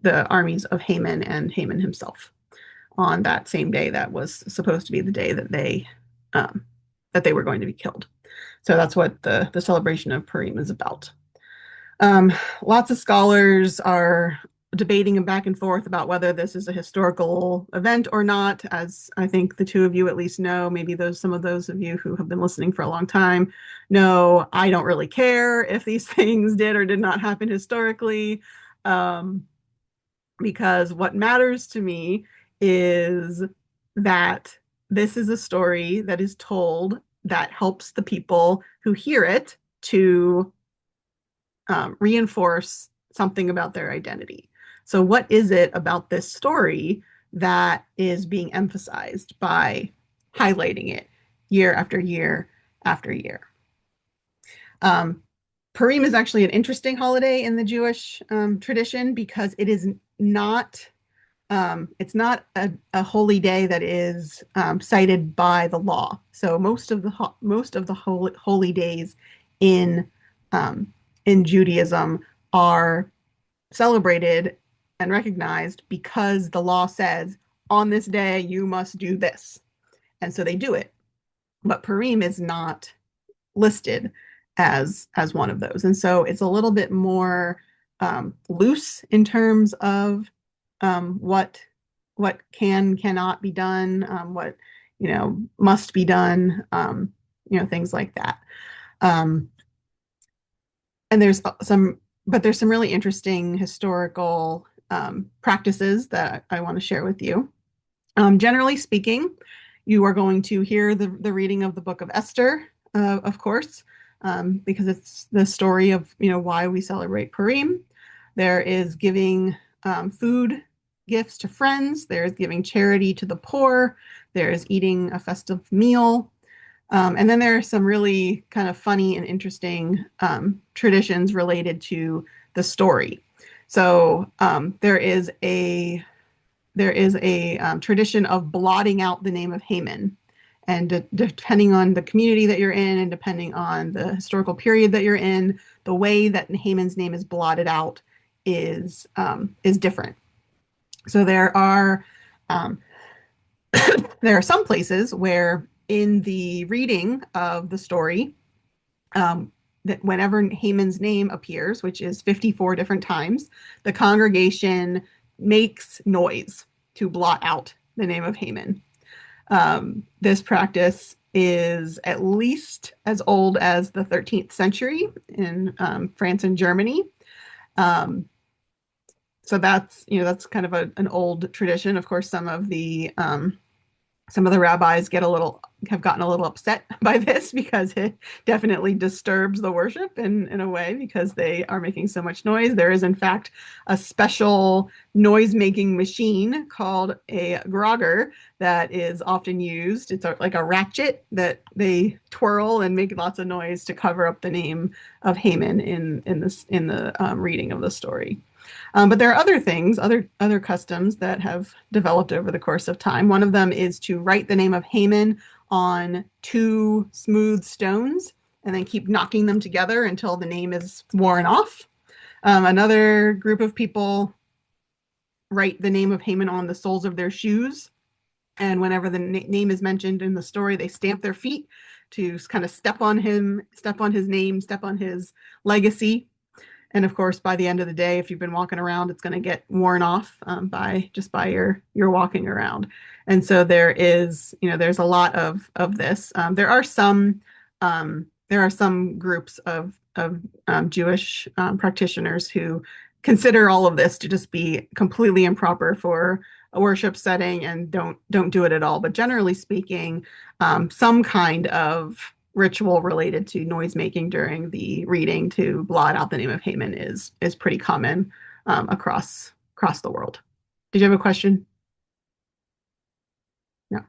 armies of Haman and Haman himself on that same day that was supposed to be the day that they were going to be killed. So that's what the celebration of Purim is about. Lots of scholars are debating back and forth about whether this is a historical event or not. As I think the two of you at least know, maybe some of those of you who have been listening for a long time know, I don't really care if these things did or did not happen historically, because what matters to me is that this is a story that is told that helps the people who hear it to reinforce something about their identity. So what is it about this story that is being emphasized by highlighting it year after year after year? Purim is actually an interesting holiday in the Jewish tradition, because it is not it's not a holy day that is cited by the law. So most of the holy days in Judaism are celebrated and recognized because the law says, on this day you must do this, and so they do it. But Purim is not listed as one of those, and so it's a little bit more loose in terms of what cannot be done, what must be done, things like that. And there's some really interesting historical practices that I want to share with you. Generally speaking, you are going to hear the reading of the book of Esther, of course, because it's the story of why we celebrate Purim. There is giving food gifts to friends. There's giving charity to the poor. There is eating a festive meal. And then there are some really kind of funny and interesting traditions related to the story. So there is a tradition of blotting out the name of Haman. And depending on the community that you're in, and depending on the historical period that you're in, the way that Haman's name is blotted out is different. So there are some places where, in the reading of the story, that whenever Haman's name appears, which is 54 different times, the congregation makes noise to blot out the name of Haman. This practice is at least as old as the 13th century in France and Germany. So that's kind of an old tradition. Of course, some of the Some of the rabbis have gotten a little upset by this because it definitely disturbs the worship in a way because they are making so much noise. There is, in fact, a special noise-making machine called a grogger that is often used. It's like a ratchet that they twirl and make lots of noise to cover up the name of Haman in the reading of the story. But there are other things, other customs that have developed over the course of time. One of them is to write the name of Haman on two smooth stones and then keep knocking them together until the name is worn off. Another group of people write the name of Haman on the soles of their shoes. And whenever the name is mentioned in the story, they stamp their feet to kind of step on him, step on his name, step on his legacy. And of course, by the end of the day, if you've been walking around, it's going to get worn off by your walking around. And so there's a lot of this. There are some groups of Jewish practitioners who consider all of this to just be completely improper for a worship setting and don't do it at all. But generally speaking, some kind of ritual related to noise making during the reading to blot out the name of Haman is pretty common across the world. Did you have a question? No.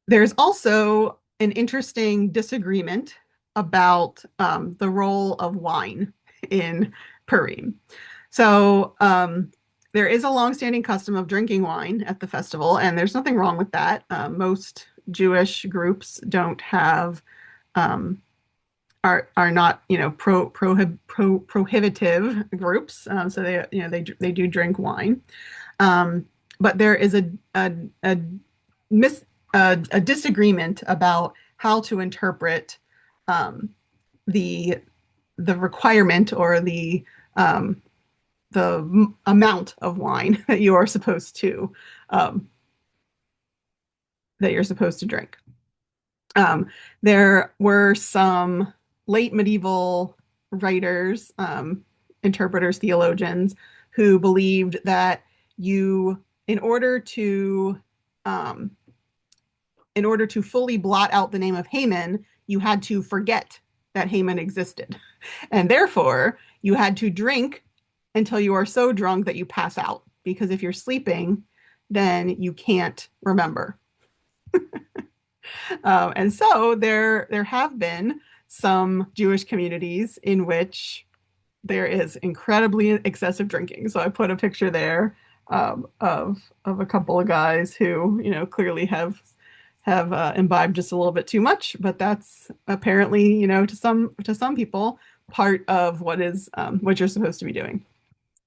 There's also an interesting disagreement about the role of wine in Purim. So there is a longstanding custom of drinking wine at the festival, and there's nothing wrong with that. Most Jewish groups don't have are not prohibitive groups, so they do drink wine, but there is a disagreement about how to interpret the requirement or the amount of wine that you're supposed to drink. There were some late medieval writers, interpreters, theologians who believed that in order to fully blot out the name of Haman, you had to forget that Haman existed. And therefore, you had to drink until you are so drunk that you pass out. Because if you're sleeping, then you can't remember. And so there have been some Jewish communities in which there is incredibly excessive drinking. So I put a picture there of a couple of guys who, clearly have imbibed just a little bit too much, but that's apparently, to some people, part of what you're supposed to be doing.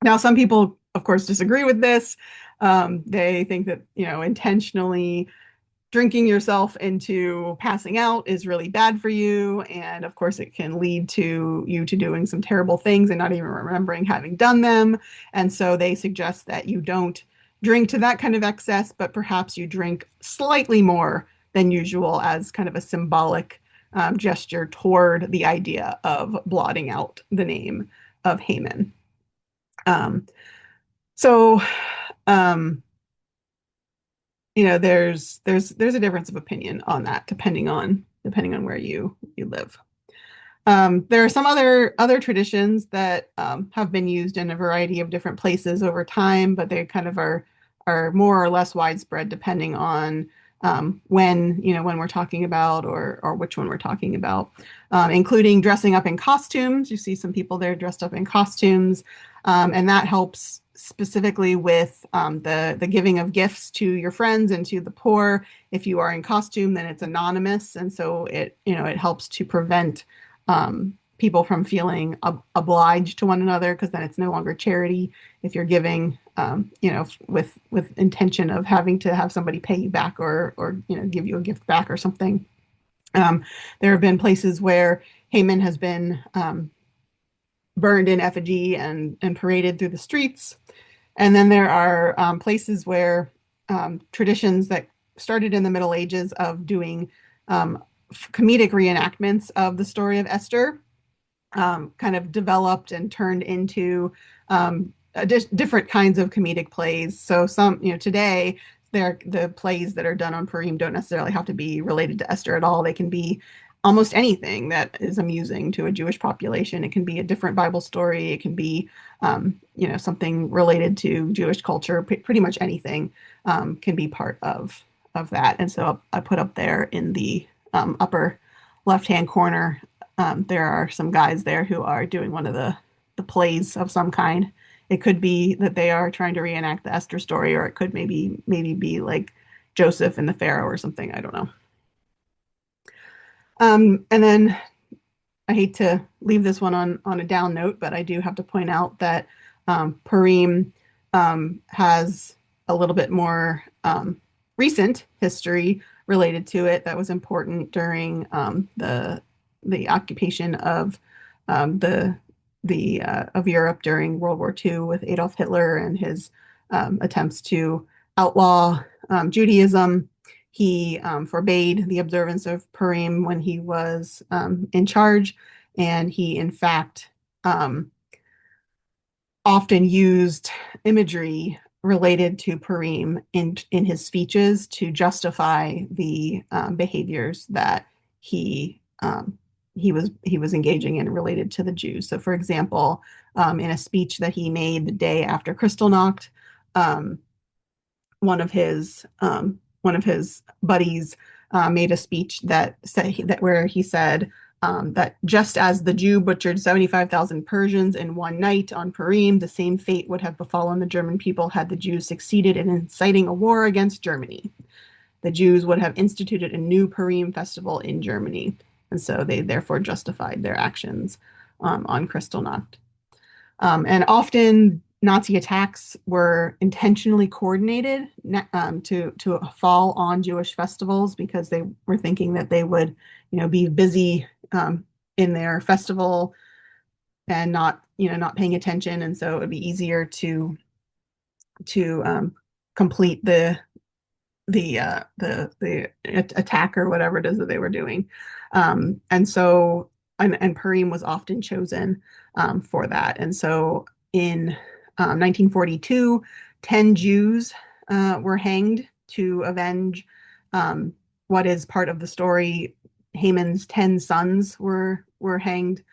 Now, some people, of course, disagree with this. They think that, intentionally drinking yourself into passing out is really bad for you. And of course, it can lead to you to doing some terrible things and not even remembering having done them. And so they suggest that you don't drink to that kind of excess, but perhaps you drink slightly more than usual as kind of a symbolic gesture toward the idea of blotting out the name of Haman. So, there's a difference of opinion on that depending on where you live. There are some other traditions that have been used in a variety of different places over time, but they kind of are more or less widespread depending on when we're talking about or which one we're talking about, including dressing up in costumes. You see some people there dressed up in costumes, and that helps specifically with the giving of gifts to your friends and to the poor. If you are in costume, then it's anonymous, and so it helps to prevent people from feeling obliged to one another, because then it's no longer charity if you're giving with intention of having to have somebody pay you back or give you a gift back or something. There have been places where Haman has been burned in effigy and paraded through the streets. And then there are places where traditions that started in the Middle Ages of doing comedic reenactments of the story of Esther kind of developed and turned into different kinds of comedic plays. So some, today the plays that are done on Purim don't necessarily have to be related to Esther at all. They can be almost anything that is amusing to a Jewish population. It can be a different Bible story. It can be, something related to Jewish culture. Pretty much anything can be part of that. And so I put up there in the upper left-hand corner, there are some guys there who are doing one of the plays of some kind. It could be that they are trying to reenact the Esther story, or it could maybe be like Joseph and the Pharaoh or something. I don't know. And then I hate to leave this one on a down note, but I do have to point out that Purim has a little bit more recent history related to it that was important during the occupation of the of Europe during World War II with Adolf Hitler and his attempts to outlaw Judaism. He forbade the observance of Purim when he was in charge, and he, in fact, often used imagery related to Purim in his speeches to justify the behaviors that he was engaging in related to the Jews. So, for example, in a speech that he made the day after Kristallnacht, um, one of his buddies made a speech that said that where he said that just as the Jew butchered 75,000 Persians in one night on Purim, the same fate would have befallen the German people had the Jews succeeded in inciting a war against Germany. The Jews would have instituted a new Purim festival in Germany, and so they therefore justified their actions on Kristallnacht. And often Nazi attacks were intentionally coordinated to fall on Jewish festivals because they were thinking that they would, be busy in their festival and not paying attention, and so it would be easier to complete the attack or whatever it is that they were doing. And Purim was often chosen for that. And so in 1942, 10 Jews were hanged to avenge what is part of the story. Haman's 10 sons were hanged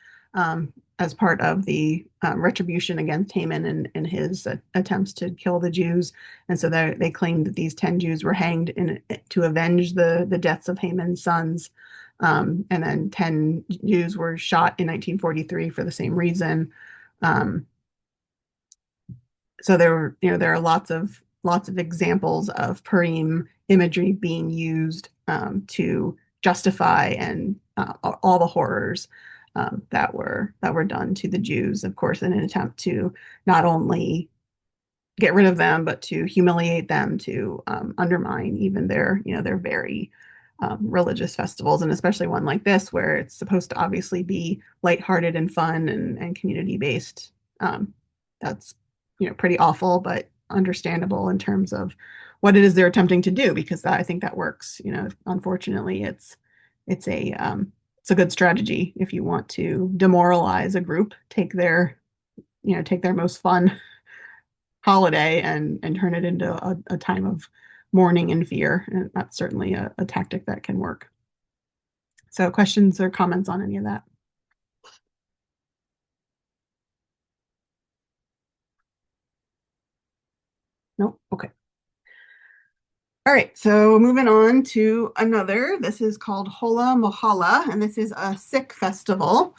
as part of the retribution against Haman and his attempts to kill the Jews. And so they claimed that these 10 Jews were hanged to avenge the deaths of Haman's sons. And then 10 Jews were shot in 1943 for the same reason. So there are lots of examples of Purim imagery being used to justify and all the horrors that were done to the Jews, of course, in an attempt to not only get rid of them, but to humiliate them, to undermine even their very religious festivals, and especially one like this, where it's supposed to obviously be lighthearted and fun and community based. That's pretty awful, but understandable in terms of what it is they're attempting to do, because I think that works. Unfortunately, it's a good strategy if you want to demoralize a group, take their most fun holiday and turn it into a time of mourning and fear. And that's certainly a tactic that can work. So questions or comments on any of that? Nope. Okay. All right, so moving on to another. This is called Hola Mohala, and this is a Sikh festival.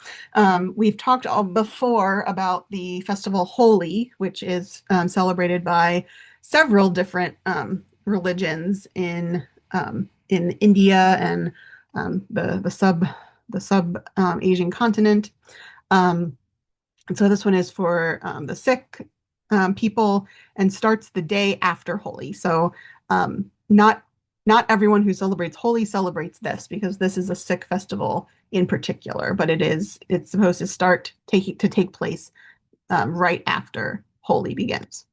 We've talked before about the festival Holi, which is celebrated by several different religions in India and the sub Asian continent. And so this one is for the Sikh people and starts the day after Holi. So not everyone who celebrates Holi celebrates this, because this is a Sikh festival in particular, but it's supposed to take place right after Holi begins.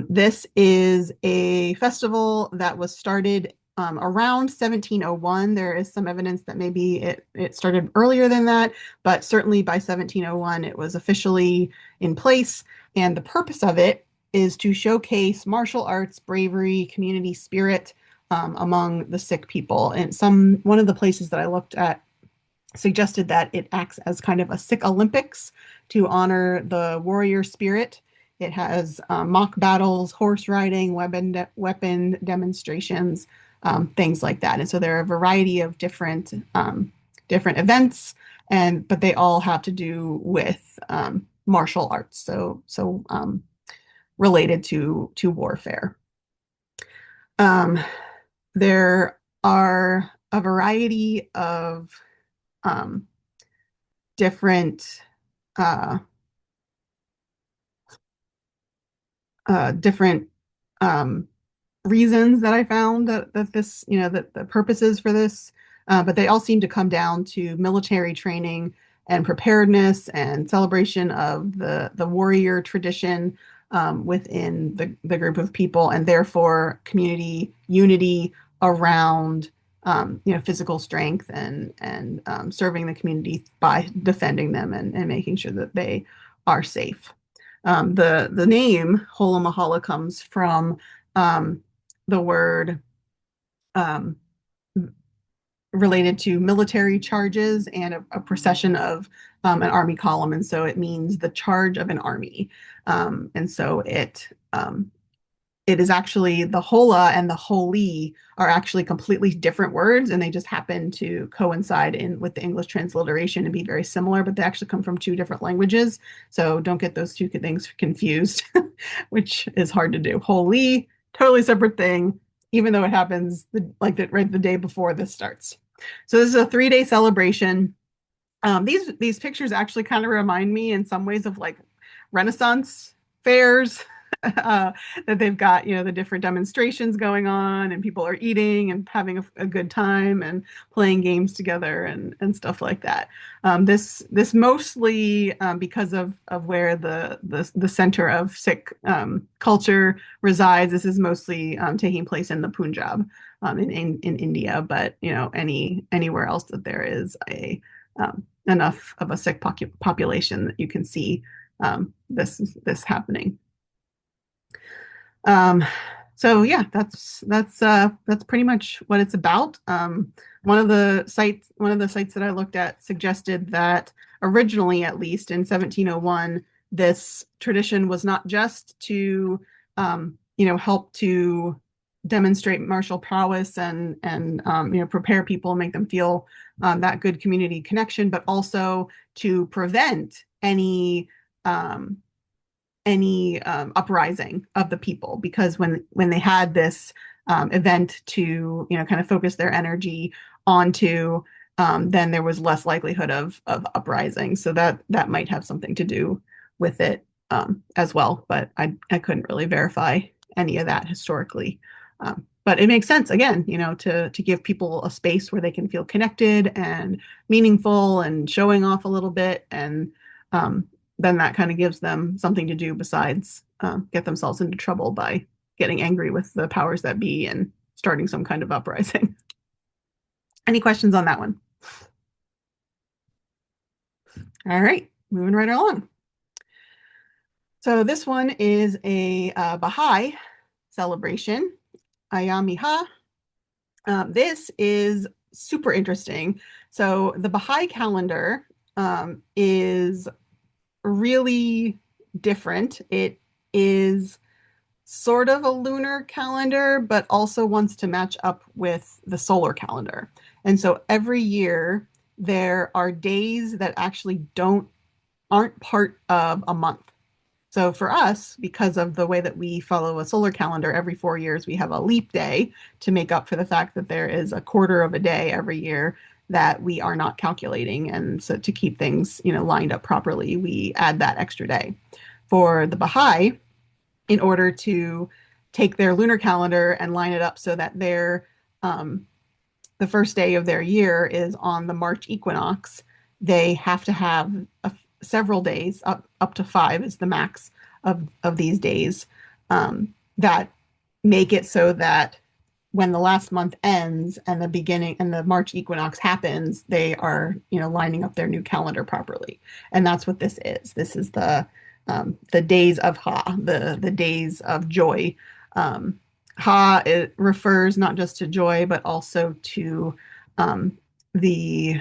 This is a festival that was started around 1701. There is some evidence that maybe it started earlier than that, but certainly by 1701 it was officially in place. And the purpose of it is to showcase martial arts, bravery, community spirit among the Sikh people. And one of the places that I looked at suggested that it acts as kind of a Sikh Olympics to honor the warrior spirit. It has mock battles, horse riding, weapon demonstrations, things like that. And so there are a variety of different events, but they all have to do with martial arts, so related to warfare. Um, there are a variety of um, different uh, different um, reasons that I found that this, that the purposes for this, but they all seem to come down to military training and preparedness and celebration of the warrior tradition within the group of people, and therefore community unity around physical strength and serving the community by defending them and making sure that they are safe. The name Hola Mahalla comes from um, the word um, related to military charges and a procession of an army column, and so it means the charge of an army. And so it is actually the hola and the holy are actually completely different words, and they just happen to coincide in with the English transliteration and be very similar, but they actually come from two different languages. So don't get those two things confused, which is hard to do. Holy, totally separate thing, even though it happens right the day before this starts. So this is a 3-day celebration. These pictures actually kind of remind me in some ways of like Renaissance fairs. That they've got, the different demonstrations going on and people are eating and having a good time and playing games together and stuff like that. This mostly because of where the center of Sikh culture resides. This is mostly taking place in the Punjab in India, but anywhere else that there is enough of a Sikh population that you can see this happening. So yeah, that's pretty much what it's about. One of the sites that I looked at suggested that originally, at least in 1701, this tradition was not just to help to demonstrate martial prowess and prepare people, make them feel that good community connection, but also to prevent um, any uprising of the people, because when they had this event to kind of focus their energy onto, then there was less likelihood of uprising. So that might have something to do with it as well, but I couldn't really verify any of that historically. But it makes sense, again, to give people a space where they can feel connected and meaningful and showing off a little bit, and then that kind of gives them something to do besides get themselves into trouble by getting angry with the powers that be and starting some kind of uprising. Any questions on that one? All right, moving right along. So this one is a Baha'i celebration, Ayamiha. This is super interesting. So the Baha'i calendar is really different. It is sort of a lunar calendar, but also wants to match up with the solar calendar. And so every year there are days that actually aren't part of a month. So for us, because of the way that we follow a solar calendar, every 4 years we have a leap day to make up for the fact that there is a quarter of a day every year that we are not calculating. And so to keep things, lined up properly, we add that extra day. For the Baha'i, in order to take their lunar calendar and line it up so that the first day of their year is on the March equinox, they have to have several days, up to 5 is the max of these days, that make it so that when the last month ends and the beginning and the March equinox happens, they are, lining up their new calendar properly. And that's what this is. This is the days of Ha, the days of joy. Ha, it refers not just to joy, but also to um, the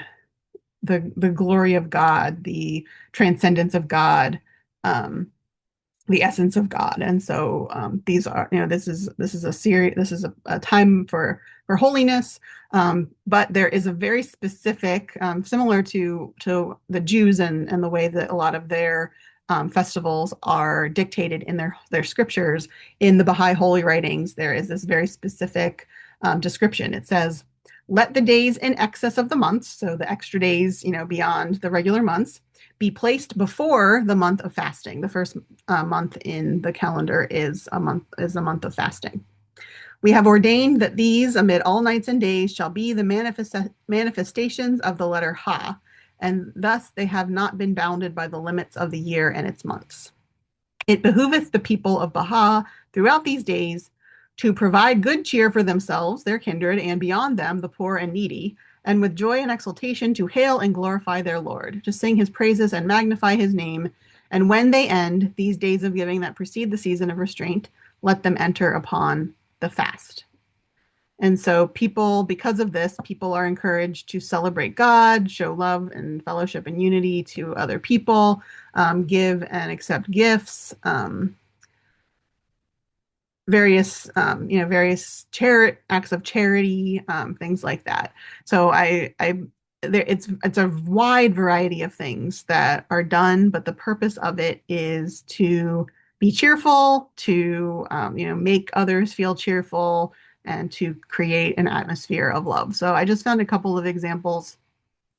the glory of God, the transcendence of God, um, the essence of God. And so these are, this is a series, this is a time for holiness. But there is a very specific, similar to the Jews and the way that a lot of their festivals are dictated in their scriptures. In the Baha'i holy writings, there is this very specific description. It says, "Let the days in excess of the months," so the extra days, beyond the regular months, "be placed before the month of fasting." The first month in the calendar is a month of fasting. "We have ordained that these, amid all nights and days, shall be the manifestations of the letter Ha, and thus they have not been bounded by the limits of the year and its months. It behooveth the people of Baha throughout these days to provide good cheer for themselves, their kindred, and beyond them, the poor and needy, and with joy and exultation to hail and glorify their Lord, to sing his praises and magnify his name. And when they end, these days of giving that precede the season of restraint, let them enter upon the fast." And so because of this, people are encouraged to celebrate God, show love and fellowship and unity to other people, give and accept gifts, various acts of charity, things like that. So it's a wide variety of things that are done, but the purpose of it is to be cheerful, to make others feel cheerful, and to create an atmosphere of love. So I just found a couple of examples.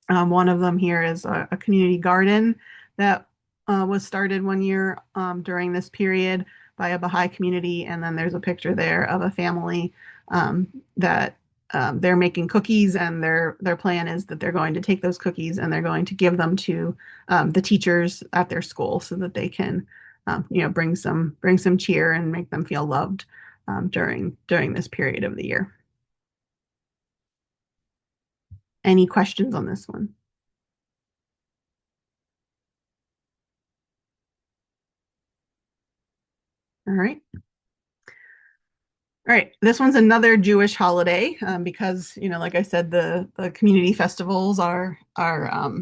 One of them here is a community garden that was started one year during this period by a Baha'i community. And then there's a picture there of a family that they're making cookies, and their plan is that they're going to take those cookies and they're going to give them to the teachers at their school so that they can, bring some cheer and make them feel loved during this period of the year. Any questions on this one? All right. All right, this one's another Jewish holiday because, like I said, the community festivals are a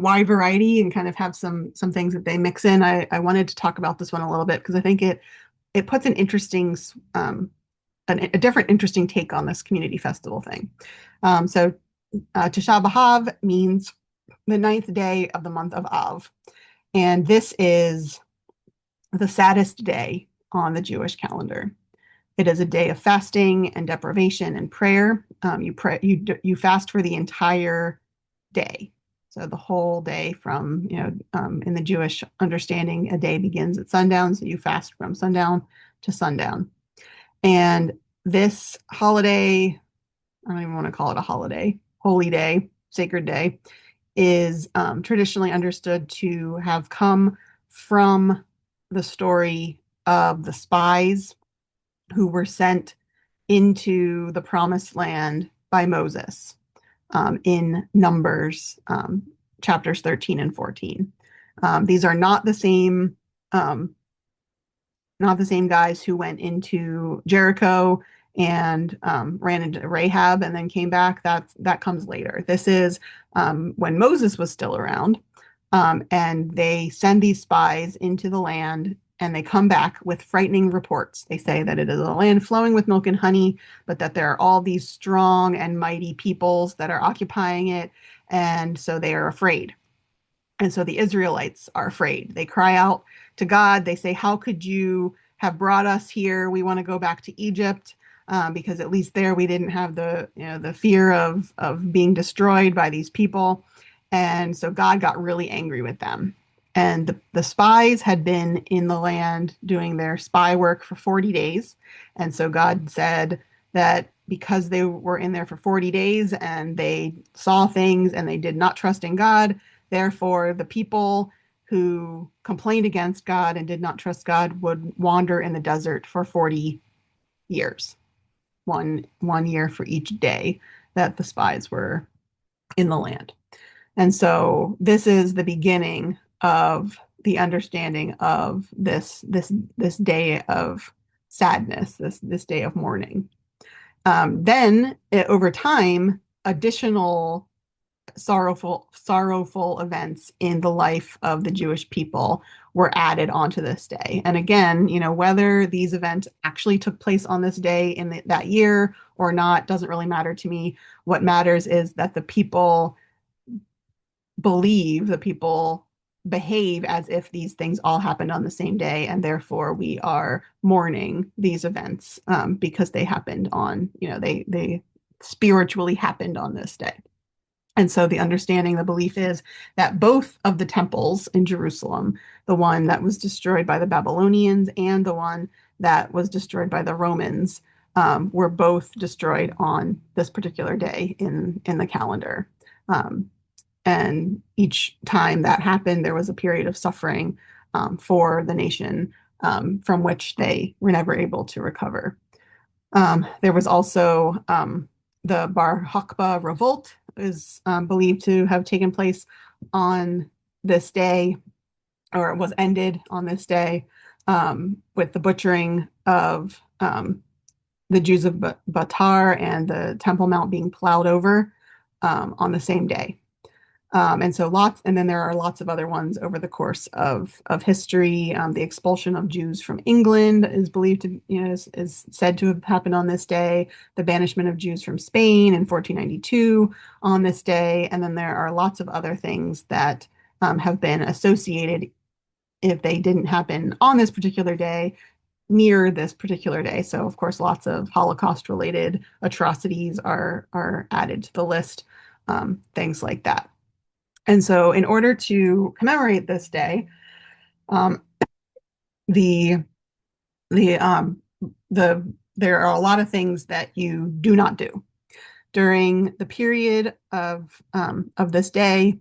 wide variety and kind of have some things that they mix in. I wanted to talk about this one a little bit because I think it puts an interesting a different interesting take on this community festival thing. So Tisha B'Av means the ninth day of the month of Av, and this is the saddest day on the Jewish calendar. It is a day of fasting and deprivation and prayer. You fast for the entire day. So the whole day from, in the Jewish understanding, a day begins at sundown. So you fast from sundown to sundown. And this holiday, I don't even want to call it a holiday, holy day, sacred day, is traditionally understood to have come from the story of the spies who were sent into the promised land by Moses in Numbers chapters 13 and 14. These are not the same guys who went into Jericho and ran into Rahab and then came back. That comes later. This is when Moses was still around, and they send these spies into the land, and they come back with frightening reports. They say that it is a land flowing with milk and honey, but that there are all these strong and mighty peoples that are occupying it, and so they are afraid. And so the Israelites are afraid. They cry out to God. They say, "How could you have brought us here? We want to go back to Egypt." Because at least there we didn't have the fear of being destroyed by these people. And so God got really angry with them. And the spies had been in the land doing their spy work for 40 days. And so God said that because they were in there for 40 days and they saw things and they did not trust in God, therefore, the people who complained against God and did not trust God would wander in the desert for 40 years, one year for each day that the spies were in the land. And so this is the beginning of the understanding of this day of sadness, this day of mourning. Then over time, additional sorrowful events in the life of the Jewish people were added onto this day. And again, whether these events actually took place on this day in that year or not doesn't really matter to me. What matters is that the people behave as if these things all happened on the same day, and therefore we are mourning these events because they happened they spiritually happened on this day. And so the belief is that both of the temples in Jerusalem, the one that was destroyed by the Babylonians and the one that was destroyed by the Romans, were both destroyed on this particular day in the calendar. And each time that happened, there was a period of suffering for the nation from which they were never able to recover. There was also the Bar Hakba revolt is believed to have taken place on this day, or it was ended on this day, with the butchering of the Jews of Batar and the Temple Mount being plowed over on the same day. And then there are lots of other ones over the course of history. The expulsion of Jews from England is believed to, is said to have happened on this day. The banishment of Jews from Spain in 1492 on this day. And then there are lots of other things that have been associated, if they didn't happen on this particular day, near this particular day. So, of course, lots of Holocaust-related atrocities are added to the list, things like that. And so in order to commemorate this day, the there are a lot of things that you do not do during the period of this day,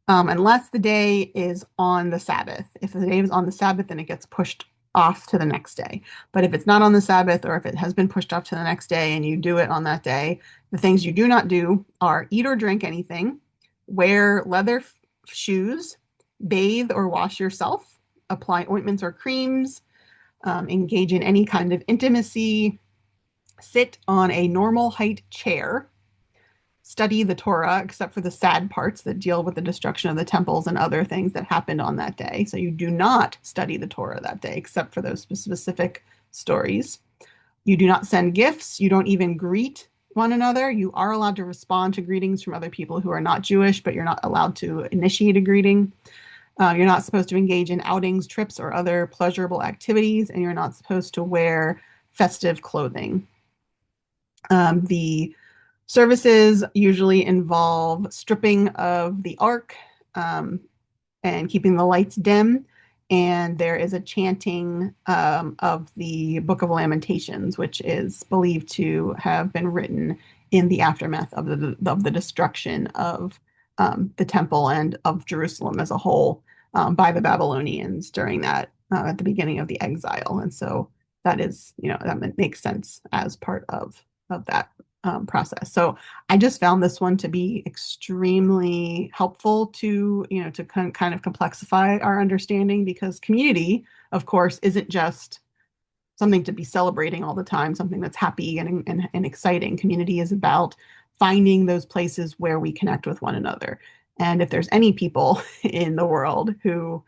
unless the day is on the Sabbath. If the day is on the Sabbath, then it gets pushed off to the next day. But if it's not on the Sabbath, or if it has been pushed off to the next day and you do it on that day, the things you do not do are eat or drink anything, wear leather shoes, bathe or wash yourself, apply ointments or creams, engage in any kind of intimacy, sit on a normal height chair, study the Torah, except for the sad parts that deal with the destruction of the temples and other things that happened on that day. So you do not study the Torah that day, except for those specific stories. You do not send gifts. You don't even greet one another. You are allowed to respond to greetings from other people who are not Jewish, but you're not allowed to initiate a greeting. You're not supposed to engage in outings, trips, or other pleasurable activities, and you're not supposed to wear festive clothing. The services usually involve stripping of the ark and keeping the lights dim. And there is a chanting of the Book of Lamentations, which is believed to have been written in the aftermath of the destruction of the temple and of Jerusalem as a whole by the Babylonians during that at the beginning of the exile. And so that is, that makes sense as part of that process. So I just found this one to be extremely helpful to, to kind of complexify our understanding, because community, of course, isn't just something to be celebrating all the time, something that's happy and exciting. Community is about finding those places where we connect with one another. And if there's any people in the world who,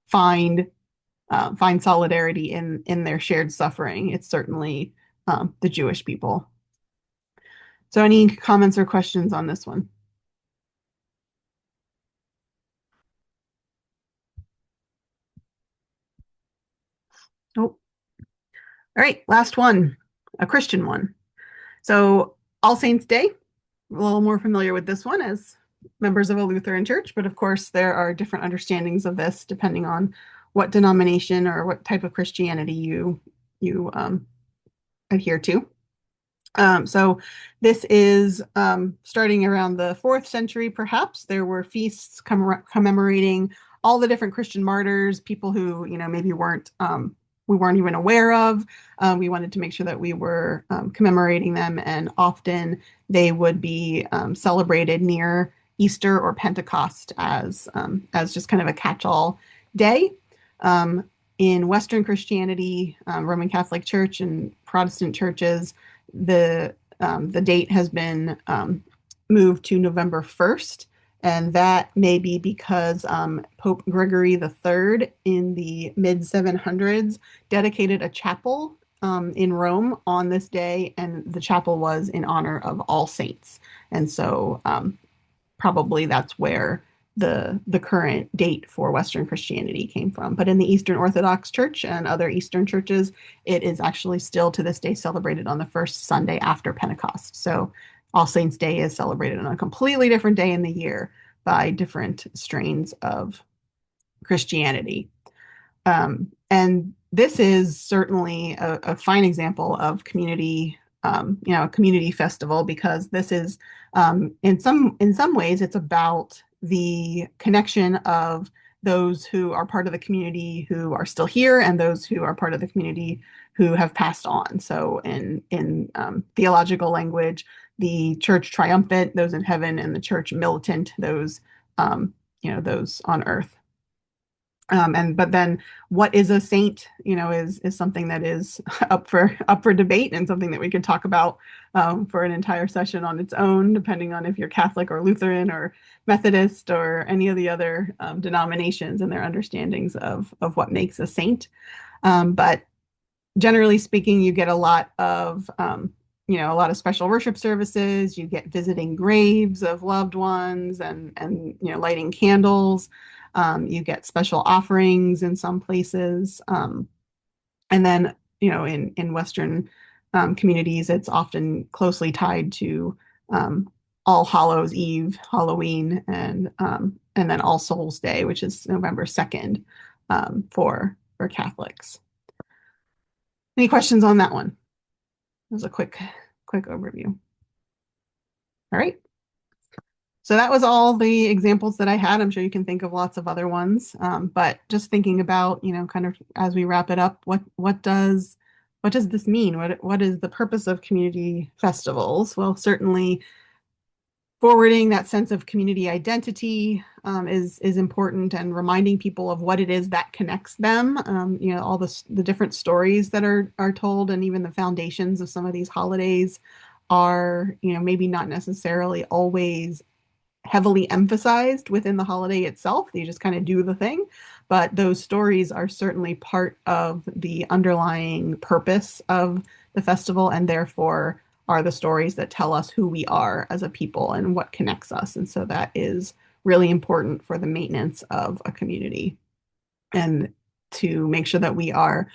find solidarity in their shared suffering, it's certainly the Jewish people. So any comments or questions on this one? Nope. All right, last one, a Christian one. So All Saints Day, a little more familiar with this one as members of a Lutheran church, but of course there are different understandings of this depending on what denomination or what type of Christianity you adhere to. So this is starting around the 4th century, perhaps. There were feasts commemorating all the different Christian martyrs, people who, maybe we weren't even aware of. We wanted to make sure that we were commemorating them, and often they would be celebrated near Easter or Pentecost as just kind of a catch-all day. Um, in Western Christianity, Roman Catholic Church and Protestant churches, the date has been moved to November 1st, and that may be because Pope Gregory III in the mid 700s dedicated a chapel in Rome on this day, and the chapel was in honor of All Saints. And so probably that's where the current date for Western Christianity came from. But in the Eastern Orthodox Church and other Eastern churches, it is actually still to this day celebrated on the first Sunday after Pentecost. So All Saints' Day is celebrated on a completely different day in the year by different strains of Christianity. And this is certainly a fine example of community, a community festival, because this is in some ways it's about the connection of those who are part of the community who are still here and those who are part of the community who have passed on. So in theological language, the church triumphant, those in heaven, and the church militant, those on earth. But then what is a saint, is something that is up for debate, and something that we could talk about for an entire session on its own, depending on if you're Catholic or Lutheran or Methodist or any of the other denominations and their understandings of what makes a saint. But generally speaking, you get a lot of special worship services. You get visiting graves of loved ones, and lighting candles. You get special offerings in some places. And then, in Western communities, it's often closely tied to All Hallows Eve, Halloween, and then All Souls Day, which is November 2nd, for Catholics. Any questions on that one? That was a quick overview. All right. So that was all the examples that I had. I'm sure you can think of lots of other ones. But just thinking about, kind of as we wrap it up, what does this mean? What is the purpose of community festivals? Well, certainly forwarding that sense of community identity is important, and reminding people of what it is that connects them. All the different stories that are told, and even the foundations of some of these holidays are, maybe not necessarily always heavily emphasized within the holiday itself. You just kind of do the thing. But those stories are certainly part of the underlying purpose of the festival, and therefore are the stories that tell us who we are as a people and what connects us. And so that is really important for the maintenance of a community, and to make sure that we are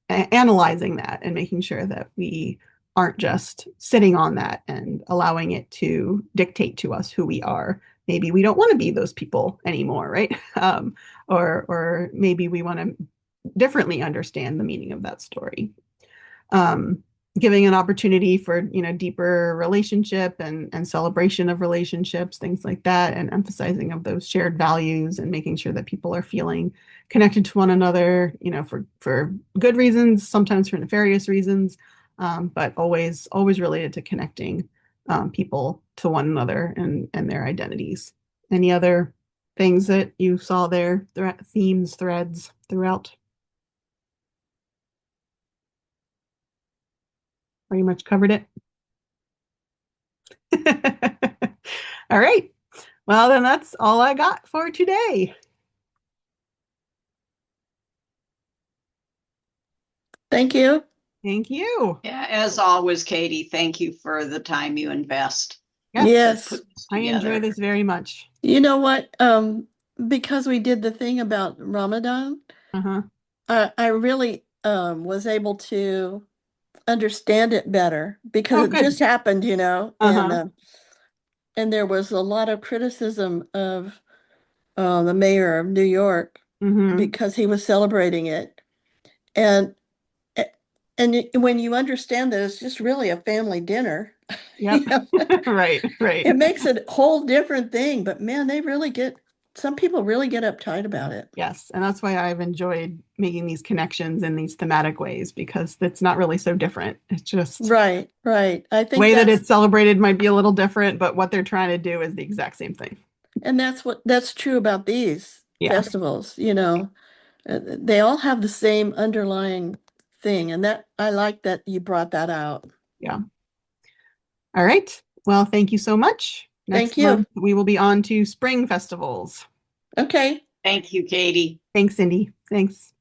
analyzing that and making sure that we aren't just sitting on that and allowing it to dictate to us who we are. Maybe we don't want to be those people anymore, right? Or maybe we want to differently understand the meaning of that story. Um, Giving an opportunity for deeper relationship and celebration of relationships, things like that, and emphasizing of those shared values, and making sure that people are feeling connected to one another, for good reasons, sometimes for nefarious reasons, but always related to connecting people to one another and their identities. Any other things that you saw there, themes, threads throughout? Pretty much covered it. All right. Well, then that's all I got for today. Thank you. Thank you. Yeah, as always, Katie, thank you for the time you invest. Yes, Yes. To put this I enjoy together. this very much. You know what? Because we did the thing about Ramadan, Uh-huh. I really was able to understand it better, because Oh, it good. just happened, Uh-huh. and there was a lot of criticism of the mayor of New York Mm-hmm. because he was celebrating it. And when you understand that it's just really a family dinner, Yep. you know, Right, right. it makes it a whole different thing. But man, some people really get uptight about it. Yes. And that's why I've enjoyed making these connections in these thematic ways because it's not really so different. It's just Right, right. I the think way that it's celebrated might be a little different, but what they're trying to do is the exact same thing. and that's true about these Yeah. festivals, you know. They all have the same underlying thing, and that I like that you brought that out. Yeah. All right. Well, thank you so much. Thank Next you. month, we will be on to spring festivals. Okay. Thank you, Katie. Thanks, Cindy. Thanks.